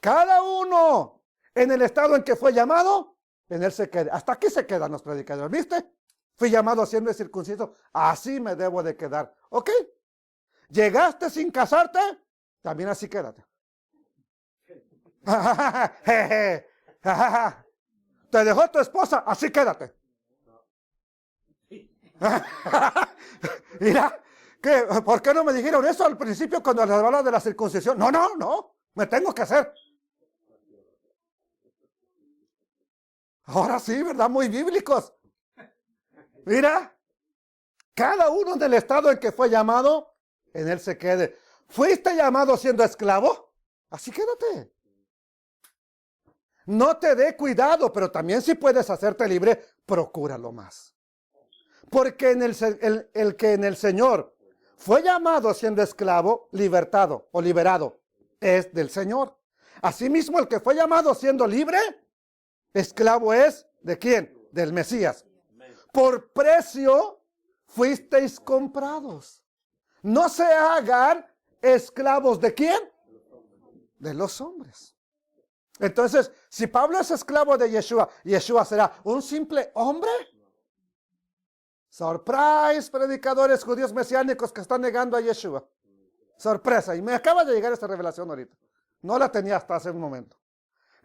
Cada uno en el estado en que fue llamado, en él se queda. Hasta aquí se quedan los predicadores, ¿viste? Fui llamado siendo circunciso, así me debo de quedar. ¿Ok? ¿Llegaste sin casarte? También así quédate. ¿Te dejó tu esposa? Así quédate. Mira, ¿por qué no me dijeron eso al principio cuando les hablaba de la circuncisión? No, me tengo que hacer. Ahora sí, ¿verdad? Muy bíblicos. Mira, cada uno del estado en que fue llamado, en él se quede. ¿Fuiste llamado siendo esclavo? Así quédate. No te dé cuidado, pero también si puedes hacerte libre, procúralo más. Porque el que en el Señor fue llamado siendo esclavo, libertado o liberado, es del Señor. Asimismo, el que fue llamado siendo libre, esclavo es, ¿de quién? Del Mesías. Por precio fuisteis comprados. No se hagan esclavos ¿de quién? De los hombres. Entonces, si Pablo es esclavo de Yeshua, ¿Yeshua será un simple hombre? Surprise, predicadores judíos mesiánicos que están negando a Yeshua. Sorpresa, y me acaba de llegar esta revelación ahorita. No la tenía hasta hace un momento.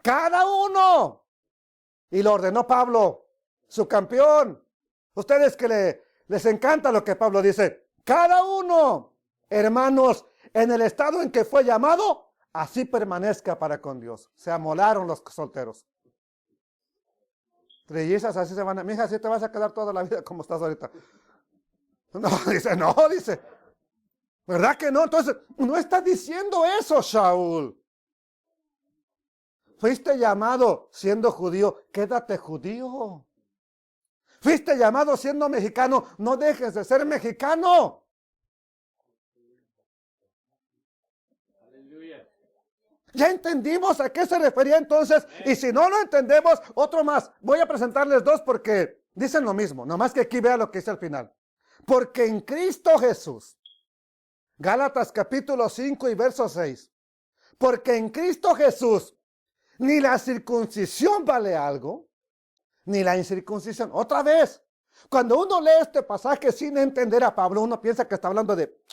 Cada uno. Y lo ordenó Pablo, su campeón. Ustedes que les encanta lo que Pablo dice. Cada uno, hermanos, en el estado en que fue llamado, así permanezca para con Dios. Se amolaron los solteros. Trillizas así se van a... Mija, así te vas a quedar toda la vida como estás ahorita. No, dice. ¿Verdad que no? Entonces, no está diciendo eso, Shaul. Fuiste llamado siendo judío, quédate judío. Fuiste llamado siendo mexicano, no dejes de ser mexicano. Ya entendimos a qué se refería entonces, y si no lo entendemos, otro más. Voy a presentarles dos porque dicen lo mismo, nomás que aquí vea lo que dice al final. Porque en Cristo Jesús, Gálatas capítulo 5 y verso 6, porque en Cristo Jesús ni la circuncisión vale algo, ni la incircuncisión. Otra vez, cuando uno lee este pasaje sin entender a Pablo, uno piensa que está hablando de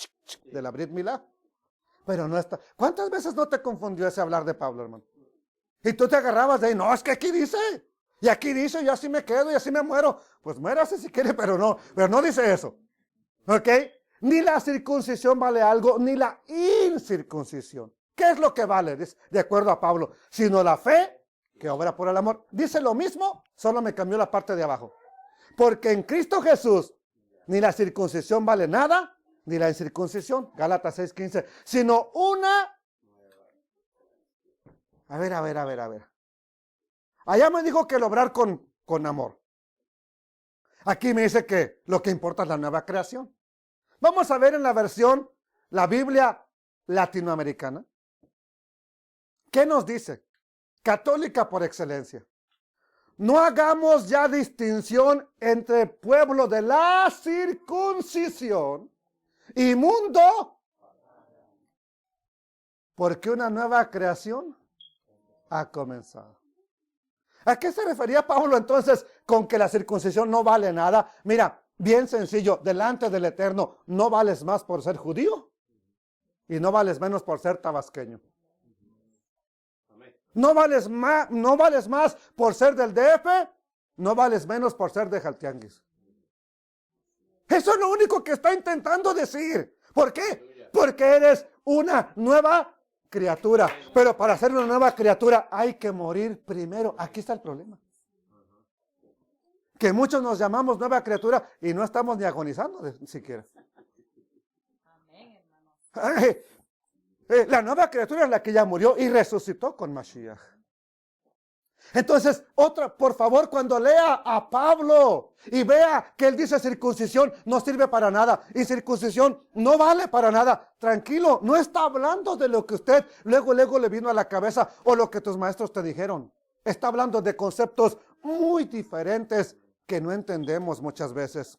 la Brit Milá. Pero no está. ¿Cuántas veces no te confundió ese hablar de Pablo, hermano? Y tú te agarrabas de ahí, no, es que aquí dice, y aquí dice, yo así me quedo y así me muero. Pues muérase si quiere, pero no dice eso. ¿Ok? Ni la circuncisión vale algo, ni la incircuncisión. ¿Qué es lo que vale? De acuerdo a Pablo, sino la fe que obra por el amor. Dice lo mismo, solo me cambió la parte de abajo. Porque en Cristo Jesús, ni la circuncisión vale nada, ni la incircuncisión, Gálatas 6:15, sino una... A ver. Allá me dijo que el obrar con amor. Aquí me dice que lo que importa es la nueva creación. Vamos a ver en la versión, la Biblia latinoamericana. ¿Qué nos dice? Católica por excelencia. No hagamos ya distinción entre pueblo de la circuncisión y mundo, porque una nueva creación ha comenzado. ¿A qué se refería Pablo entonces con que la circuncisión no vale nada? Mira, bien sencillo, delante del Eterno no vales más por ser judío y no vales menos por ser tabasqueño. No vales más por ser del DF, no vales menos por ser de Jaltianguis. Eso es lo único que está intentando decir. ¿Por qué? Porque eres una nueva criatura. Pero para ser una nueva criatura hay que morir primero. Aquí está el problema. Que muchos nos llamamos nueva criatura y no estamos ni agonizando siquiera. Amén, hermano. La nueva criatura es la que ya murió y resucitó con Mashiach. Entonces, por favor, cuando lea a Pablo y vea que él dice circuncisión no sirve para nada y circuncisión no vale para nada, tranquilo, no está hablando de lo que usted luego le vino a la cabeza o lo que tus maestros te dijeron. Está hablando de conceptos muy diferentes que no entendemos muchas veces.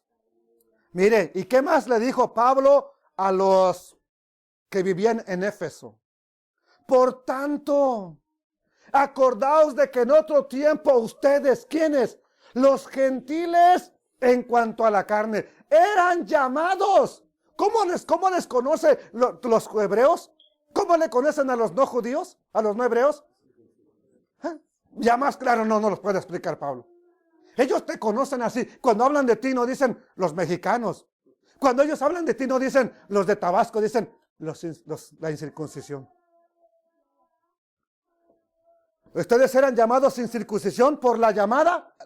Mire, ¿y qué más le dijo Pablo a los que vivían en Éfeso? Por tanto, acordaos de que en otro tiempo ustedes, ¿quiénes? Los gentiles en cuanto a la carne, eran llamados. ¿Cómo les conoce los hebreos? ¿Cómo le conocen a los no judíos? ¿A los no hebreos? Ya más claro no los puede explicar Pablo. Ellos te conocen así. Cuando hablan de ti no dicen los mexicanos. Cuando ellos hablan de ti no dicen los de Tabasco, dicen la incircuncisión. Ustedes eran llamados sin circuncisión por la llamada.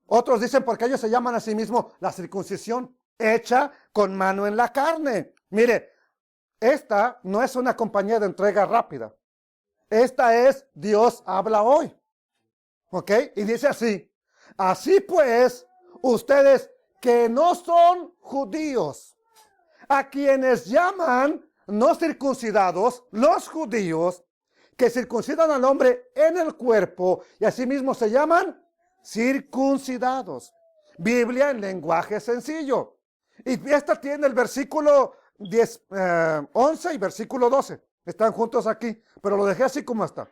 Otros dicen porque ellos se llaman a sí mismos la circuncisión hecha con mano en la carne. Mire, esta no es una compañía de entrega rápida. Esta es Dios habla hoy. ¿Ok? Y dice así. Así pues, ustedes que no son judíos, a quienes llaman no circuncidados, los judíos, que circuncidan al hombre en el cuerpo y asimismo se llaman circuncidados. Biblia en lenguaje sencillo. Y esta tiene el versículo 11 y versículo 12. Están juntos aquí, pero lo dejé así como está.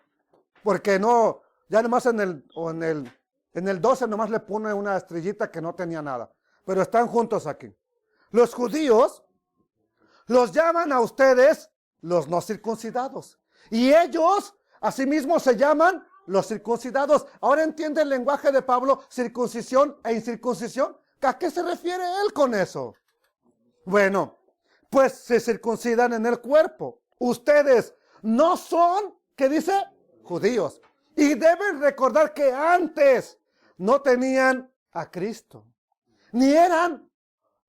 Porque no, ya nomás en el 12 nomás le pone una estrellita que no tenía nada. Pero están juntos aquí. Los judíos los llaman a ustedes los no circuncidados. Y ellos, asimismo, se llaman los circuncidados. Ahora entiende el lenguaje de Pablo, circuncisión e incircuncisión. ¿A qué se refiere él con eso? Bueno, pues se circuncidan en el cuerpo. Ustedes no son, ¿qué dice? Judíos. Y deben recordar que antes no tenían a Cristo. Ni eran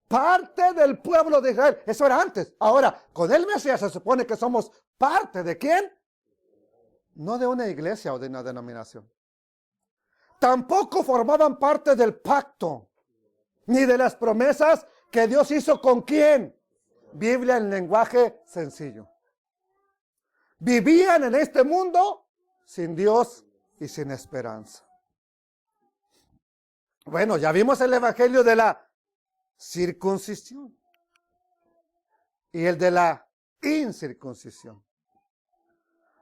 parte del pueblo de Israel. Eso era antes. Ahora, con el Mesías se supone que somos parte de ¿quién? No de una iglesia o de una denominación. Tampoco formaban parte del pacto, ni de las promesas que Dios hizo con ¿quién? Biblia en lenguaje sencillo. Vivían en este mundo sin Dios y sin esperanza. Bueno, ya vimos el evangelio de la circuncisión y el de la incircuncisión.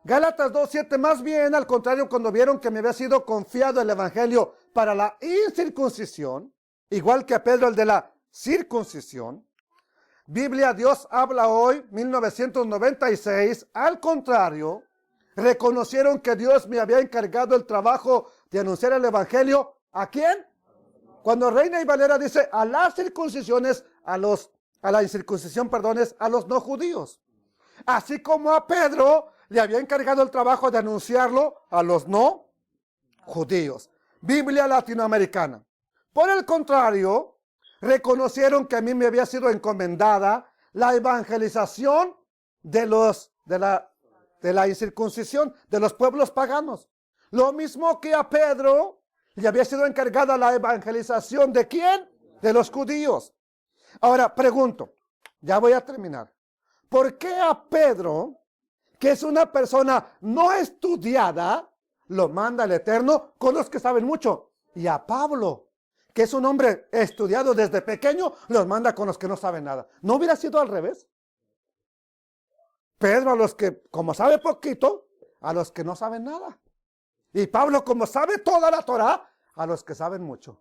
Gálatas 2:7, más bien al contrario, cuando vieron que me había sido confiado el evangelio para la incircuncisión, igual que a Pedro el de la circuncisión, Biblia Dios habla hoy, 1996, al contrario, reconocieron que Dios me había encargado el trabajo de anunciar el evangelio, ¿a quién? Cuando Reina y Valera dice a las circuncisiones, a la incircuncisión, perdones, a los no judíos. Así como a Pedro le había encargado el trabajo de anunciarlo a los no judíos. Biblia latinoamericana. Por el contrario, reconocieron que a mí me había sido encomendada la evangelización de la incircuncisión, de los pueblos paganos. Lo mismo que a Pedro le había sido encargada la evangelización ¿de quién? De los judíos. Ahora, pregunto, ya voy a terminar. ¿Por qué a Pedro, que es una persona no estudiada, lo manda el Eterno con los que saben mucho? Y a Pablo, que es un hombre estudiado desde pequeño, los manda con los que no saben nada. ¿No hubiera sido al revés? Pedro a los que, como sabe poquito, a los que no saben nada. Y Pablo, como sabe toda la Torá, a los que saben mucho.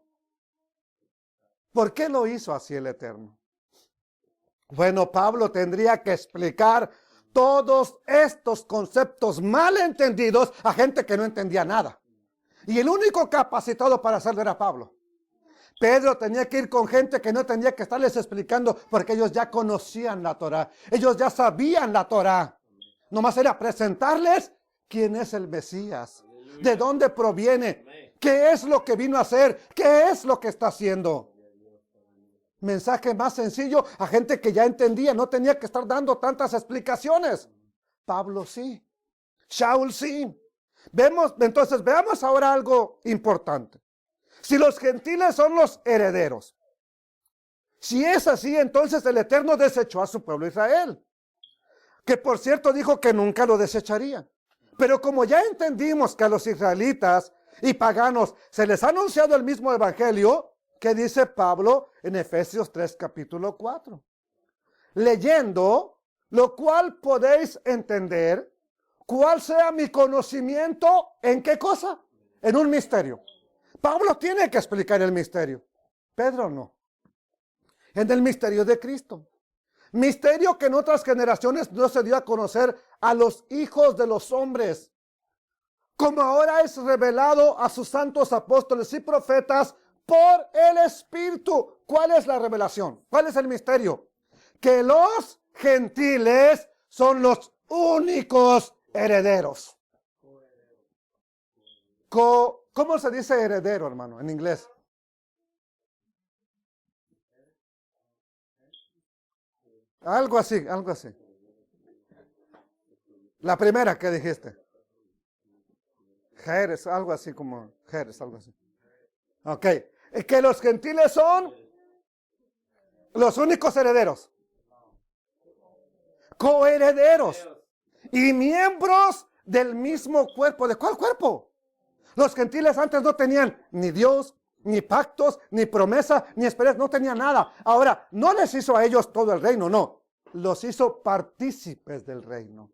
¿Por qué lo hizo así el Eterno? Bueno, Pablo tendría que explicar todos estos conceptos mal entendidos a gente que no entendía nada. Y el único capacitado para hacerlo era Pablo. Pedro tenía que ir con gente que no tenía que estarles explicando porque ellos ya conocían la Torá. Ellos ya sabían la Torá. Nomás era presentarles quién es el Mesías, de dónde proviene, qué es lo que vino a hacer, qué es lo que está haciendo. Mensaje más sencillo a gente que ya entendía, no tenía que estar dando tantas explicaciones. Pablo sí, Shaul sí. Entonces veamos ahora algo importante. Si los gentiles son los herederos, si es así, entonces el Eterno desechó a su pueblo Israel, que por cierto dijo que nunca lo desecharía. Pero como ya entendimos que a los israelitas y paganos se les ha anunciado el mismo evangelio, que dice Pablo en Efesios 3 capítulo 4. Leyendo, lo cual podéis entender cuál sea mi conocimiento en qué cosa, en un misterio. Pablo tiene que explicar el misterio, Pedro no. En el misterio de Cristo. Misterio que en otras generaciones no se dio a conocer a los hijos de los hombres, como ahora es revelado a sus santos apóstoles y profetas por el Espíritu. ¿Cuál es la revelación? ¿Cuál es el misterio? Que los gentiles son los únicos herederos. ¿Cómo se dice heredero, hermano, en inglés? Algo así, algo así. La primera que dijiste. Jerez, algo así como Jerez, algo así. Ok. Que los gentiles son los únicos herederos. Coherederos. Y miembros del mismo cuerpo. ¿De cuál cuerpo? Los gentiles antes no tenían ni Dios, ni pactos, ni promesa, ni esperanza, no tenían nada. Ahora, no les hizo a ellos todo el reino, no. Los hizo partícipes del reino.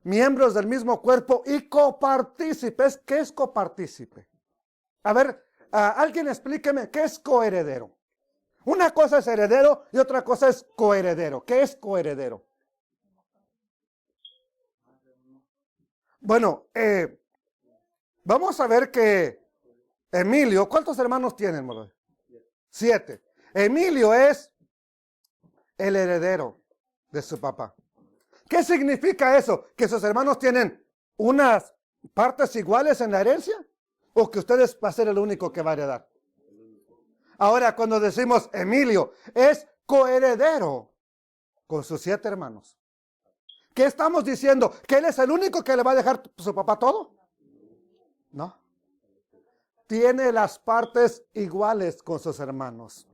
Miembros del mismo cuerpo y copartícipes. ¿Qué es copartícipe? A ver, alguien explíqueme, ¿qué es coheredero? Una cosa es heredero y otra cosa es coheredero. ¿Qué es coheredero? Bueno, vamos a ver que Emilio, ¿cuántos hermanos tienen, Moroy? 7. Emilio es el heredero de su papá. ¿Qué significa eso? ¿Que sus hermanos tienen unas partes iguales en la herencia? ¿O que ustedes va a ser el único que va a heredar? Ahora, cuando decimos Emilio, es coheredero con sus 7 hermanos. ¿Qué estamos diciendo? ¿Que él es el único que le va a dejar su papá todo? No. Tiene las partes iguales con sus hermanos.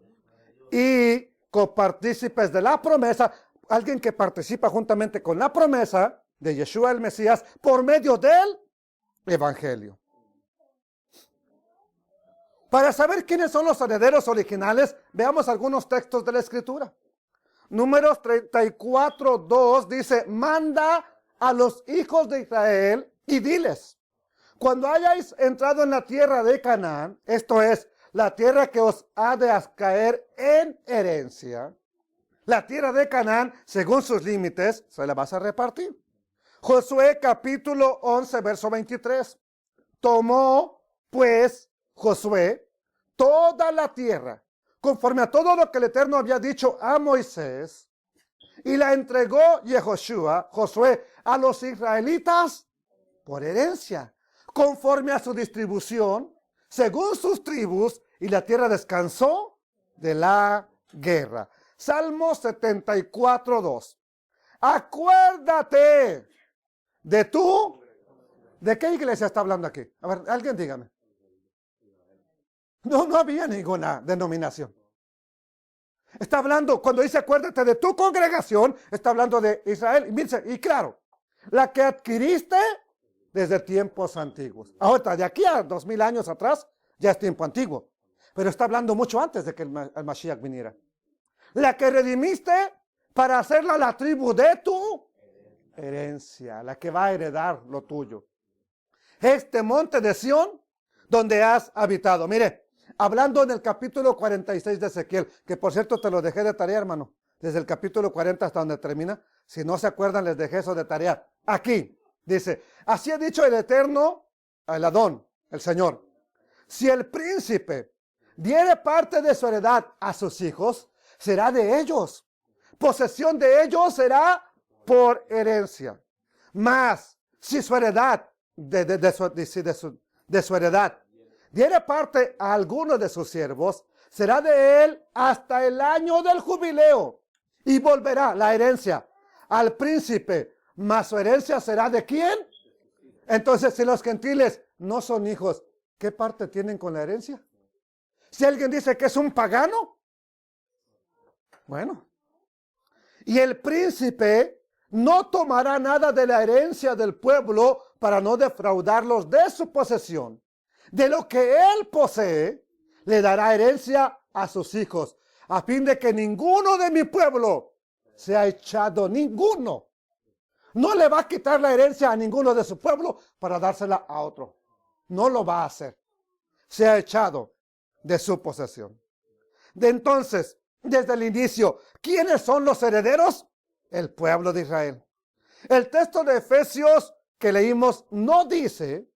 Y copartícipes de la promesa, alguien que participa juntamente con la promesa de Yeshua el Mesías por medio del Evangelio. Para saber quiénes son los herederos originales, veamos algunos textos de la Escritura. Números 34:2 dice, manda a los hijos de Israel y diles, cuando hayáis entrado en la tierra de Canaán, esto es, la tierra que os ha de caer en herencia, la tierra de Canaán, según sus límites, se la vas a repartir. Josué capítulo 11, verso 23. Tomó, pues, Josué toda la tierra, conforme a todo lo que el Eterno había dicho a Moisés, y la entregó Josué, a los israelitas por herencia, conforme a su distribución, según sus tribus, y la tierra descansó de la guerra. Salmo 74:2. Acuérdate de tú. ¿De qué iglesia está hablando aquí? A ver, alguien dígame. No había ninguna denominación. Está hablando, cuando dice acuérdate de tu congregación, está hablando de Israel. Y claro, la que adquiriste desde tiempos antiguos. Ahora, de aquí a 2000 años atrás, ya es tiempo antiguo. Pero está hablando mucho antes de que el Mashiach viniera. La que redimiste para hacerla la tribu de tu herencia, la que va a heredar lo tuyo. este monte de Sión, donde has habitado. Mire, hablando en el capítulo 46 de Ezequiel, que por cierto te lo dejé de tarea, hermano, desde el capítulo 40 hasta donde termina. Si no se acuerdan, les dejé eso de tarea. Aquí dice, así ha dicho el Eterno, el Adón, el Señor. Si el príncipe diere parte de su heredad a sus hijos, será de ellos. Posesión de ellos será por herencia. Mas, si su heredad, de su heredad, diere parte a alguno de sus siervos, será de él hasta el año del jubileo, y volverá la herencia al príncipe, mas su herencia será ¿de quién? Entonces, si los gentiles no son hijos, ¿qué parte tienen con la herencia? Si alguien dice que es un pagano, bueno. Y el príncipe no tomará nada de la herencia del pueblo para no defraudarlos de su posesión. De lo que él posee, le dará herencia a sus hijos, a fin de que ninguno de mi pueblo sea echado, ninguno. No le va a quitar la herencia a ninguno de su pueblo para dársela a otro. No lo va a hacer. Sea echado de su posesión. De entonces, desde el inicio, ¿quiénes son los herederos? El pueblo de Israel. El texto de Efesios que leímos no dice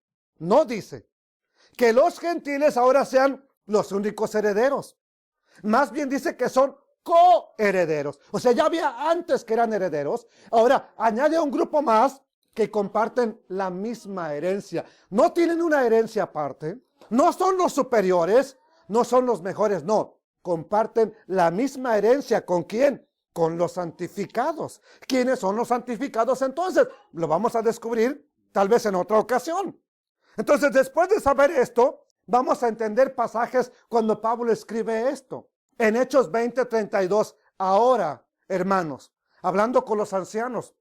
que los gentiles ahora sean los únicos herederos. Más bien dice que son coherederos. O sea, ya había antes que eran herederos. Ahora añade un grupo más que comparten la misma herencia. No tienen una herencia aparte. No son los superiores. No son los mejores. No. Comparten la misma herencia. ¿Con quién? Con los santificados. ¿Quiénes son los santificados entonces? Lo vamos a descubrir tal vez en otra ocasión. Entonces, después de saber esto, vamos a entender pasajes cuando Pablo escribe esto. En Hechos 20:32, ahora, hermanos, hablando con los ancianos,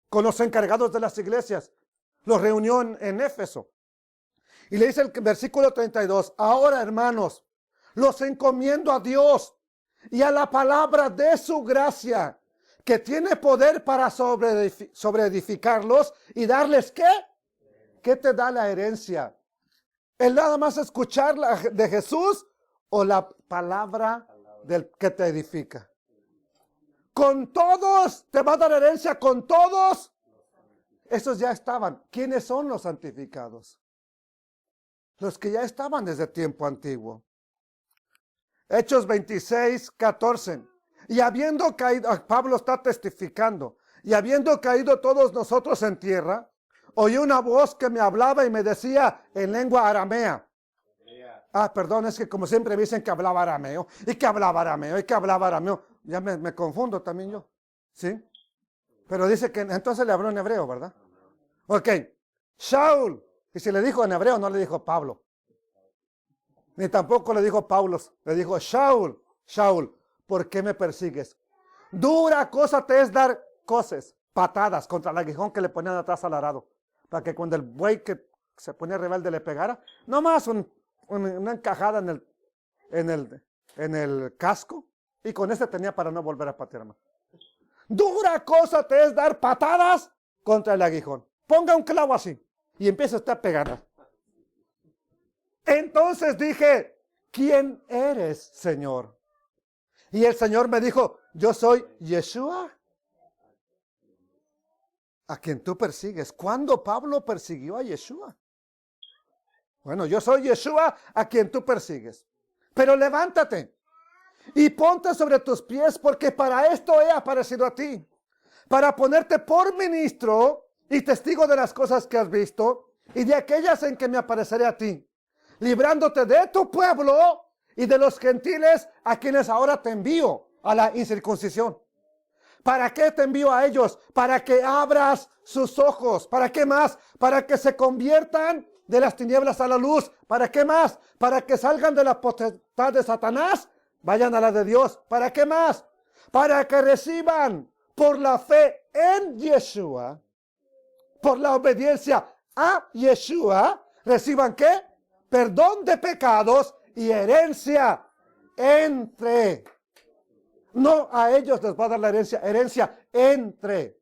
con los encargados de las iglesias, los reunió en Éfeso. Y le dice el versículo 32, ahora, hermanos, los encomiendo a Dios y a la palabra de su gracia, que tiene poder para sobreedificarlos y darles ¿qué? ¿Qué te da la herencia? ¿El nada más escuchar de Jesús o la palabra del que te edifica? Con todos te va a dar herencia, con todos. Esos ya estaban. ¿Quiénes son los santificados? Los que ya estaban desde tiempo antiguo. Hechos 26:14. Y habiendo caído, Pablo está testificando, y habiendo caído todos nosotros en tierra, oí una voz que me hablaba y me decía en lengua aramea. Perdón, es que como siempre me dicen que hablaba arameo, y que hablaba arameo, y que hablaba arameo. Ya me confundo también yo. ¿Sí? Pero dice que entonces le habló en hebreo, ¿verdad? Ok. Shaul. Y si le dijo en hebreo, no le dijo Pablo. Ni tampoco le dijo Paulos. Le dijo Shaul. Shaul, ¿por qué me persigues? Dura cosa te es dar cosas, patadas contra el aguijón que le ponían atrás al arado. Para que cuando el buey que se ponía rebelde le pegara, nomás una encajada en el casco, y con ese tenía para no volver a patear más. Dura cosa te es dar patadas contra el aguijón. Ponga un clavo así y empieza usted a pegar. Entonces dije, ¿quién eres, Señor? Y el Señor me dijo, yo soy Yeshua, a quien tú persigues. ¿Cuándo Pablo persiguió a Yeshua? Bueno, yo soy Yeshua, a quien tú persigues. Pero levántate y ponte sobre tus pies, porque para esto he aparecido a ti, para ponerte por ministro y testigo de las cosas que has visto y de aquellas en que me apareceré a ti, librándote de tu pueblo y de los gentiles a quienes ahora te envío a la incircuncisión. ¿Para qué te envío a ellos? Para que abras sus ojos. ¿Para qué más? Para que se conviertan de las tinieblas a la luz. ¿Para qué más? Para que salgan de la potestad de Satanás, vayan a la de Dios. ¿Para qué más? Para que reciban por la fe en Yeshua, por la obediencia a Yeshua, reciban ¿qué? Perdón de pecados y herencia entre. No a ellos les va a dar la herencia entre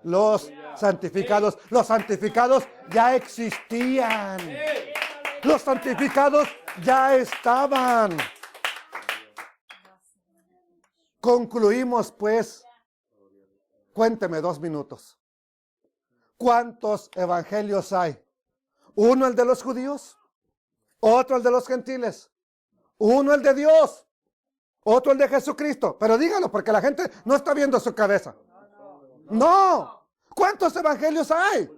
Los santificados. Los santificados ya existían. Los santificados ya estaban. Concluimos pues. Cuénteme 2 minutos. ¿Cuántos evangelios hay? Uno el de los judíos, otro el de los gentiles, uno el de Dios, otro el de Jesucristo. Pero dígalo porque la gente no está viendo su cabeza. No. ¿Cuántos evangelios hay?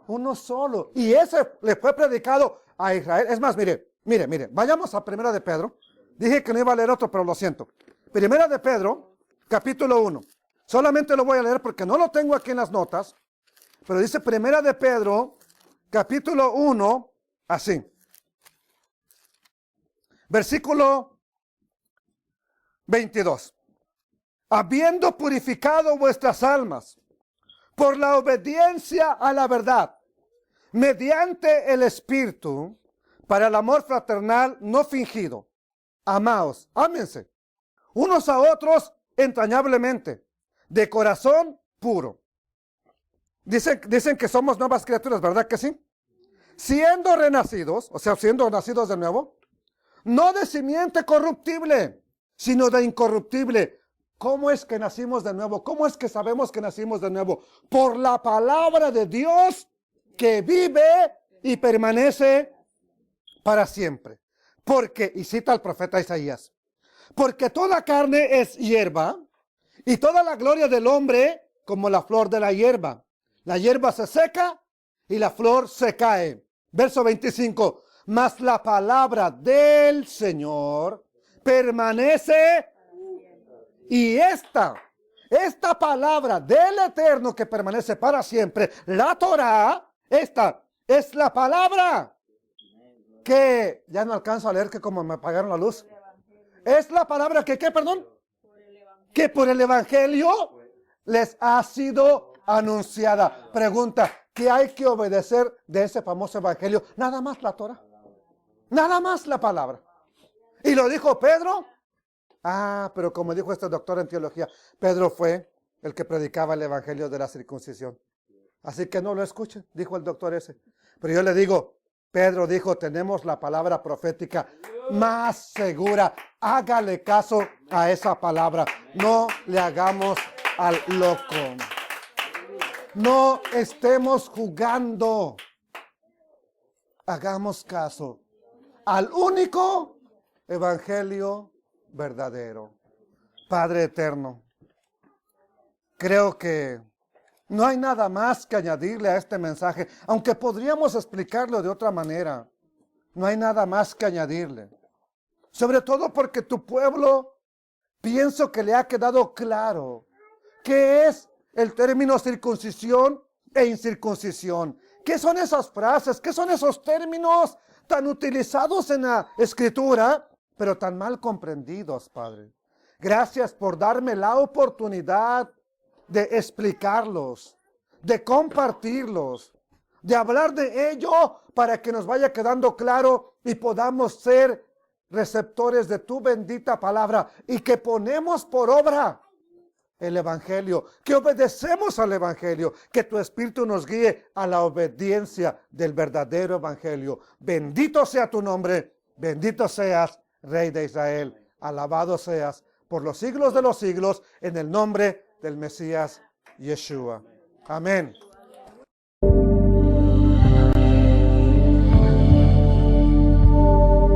Uno solo. Y ese le fue predicado a Israel. Es más, mire, vayamos a Primera de Pedro. Dije que no iba a leer otro, pero lo siento. Primera de Pedro, capítulo 1. Solamente lo voy a leer porque no lo tengo aquí en las notas. Pero dice Primera de Pedro, capítulo 1, así. Versículo 22. Habiendo purificado vuestras almas por la obediencia a la verdad, mediante el Espíritu, para el amor fraternal no fingido. Amaos, ámense, unos a otros entrañablemente, de corazón puro. Dicen que somos nuevas criaturas, ¿verdad que sí? Siendo renacidos, o sea, siendo nacidos de nuevo, no de simiente corruptible, sino de incorruptible. ¿Cómo es que nacimos de nuevo? ¿Cómo es que sabemos que nacimos de nuevo? Por la palabra de Dios que vive y permanece para siempre. Porque, y cita al profeta Isaías, porque toda carne es hierba y toda la gloria del hombre como la flor de la hierba. La hierba se seca y la flor se cae. Verso 25. Mas la palabra del Señor permanece. Y esta palabra del Eterno que permanece para siempre, la Torah, esta es la palabra que, ya no alcanzo a leer que como me apagaron la luz. Es la palabra que, ¿qué, perdón? Que por el Evangelio les ha sido anunciada. Pregunta, ¿qué hay que obedecer de ese famoso Evangelio? Nada más la Torah. Nada más la palabra. Y lo dijo Pedro. Pero como dijo este doctor en teología, Pedro fue el que predicaba el Evangelio de la circuncisión. Así que no lo escuchen, dijo el doctor ese. Pero yo le digo, Pedro dijo, tenemos la palabra profética más segura. Hágale caso a esa palabra. No le hagamos al loco. No estemos jugando. Hagamos caso al único Evangelio verdadero. Padre eterno, creo que no hay nada más que añadirle a este mensaje, aunque podríamos explicarlo de otra manera. No hay nada más que añadirle. Sobre todo porque tu pueblo, pienso que le ha quedado claro qué es el término circuncisión e incircuncisión. ¿Qué son esas frases? ¿Qué son esos términos tan utilizados en la Escritura, pero tan mal comprendidos, Padre? Gracias por darme la oportunidad de explicarlos, de compartirlos, de hablar de ello para que nos vaya quedando claro y podamos ser receptores de tu bendita palabra y que ponemos por obra el Evangelio, que obedecemos al Evangelio, que tu Espíritu nos guíe a la obediencia del verdadero Evangelio. Bendito sea tu nombre, bendito seas, Rey de Israel, alabado seas por los siglos de los siglos, en el nombre del Mesías Yeshua. Amén.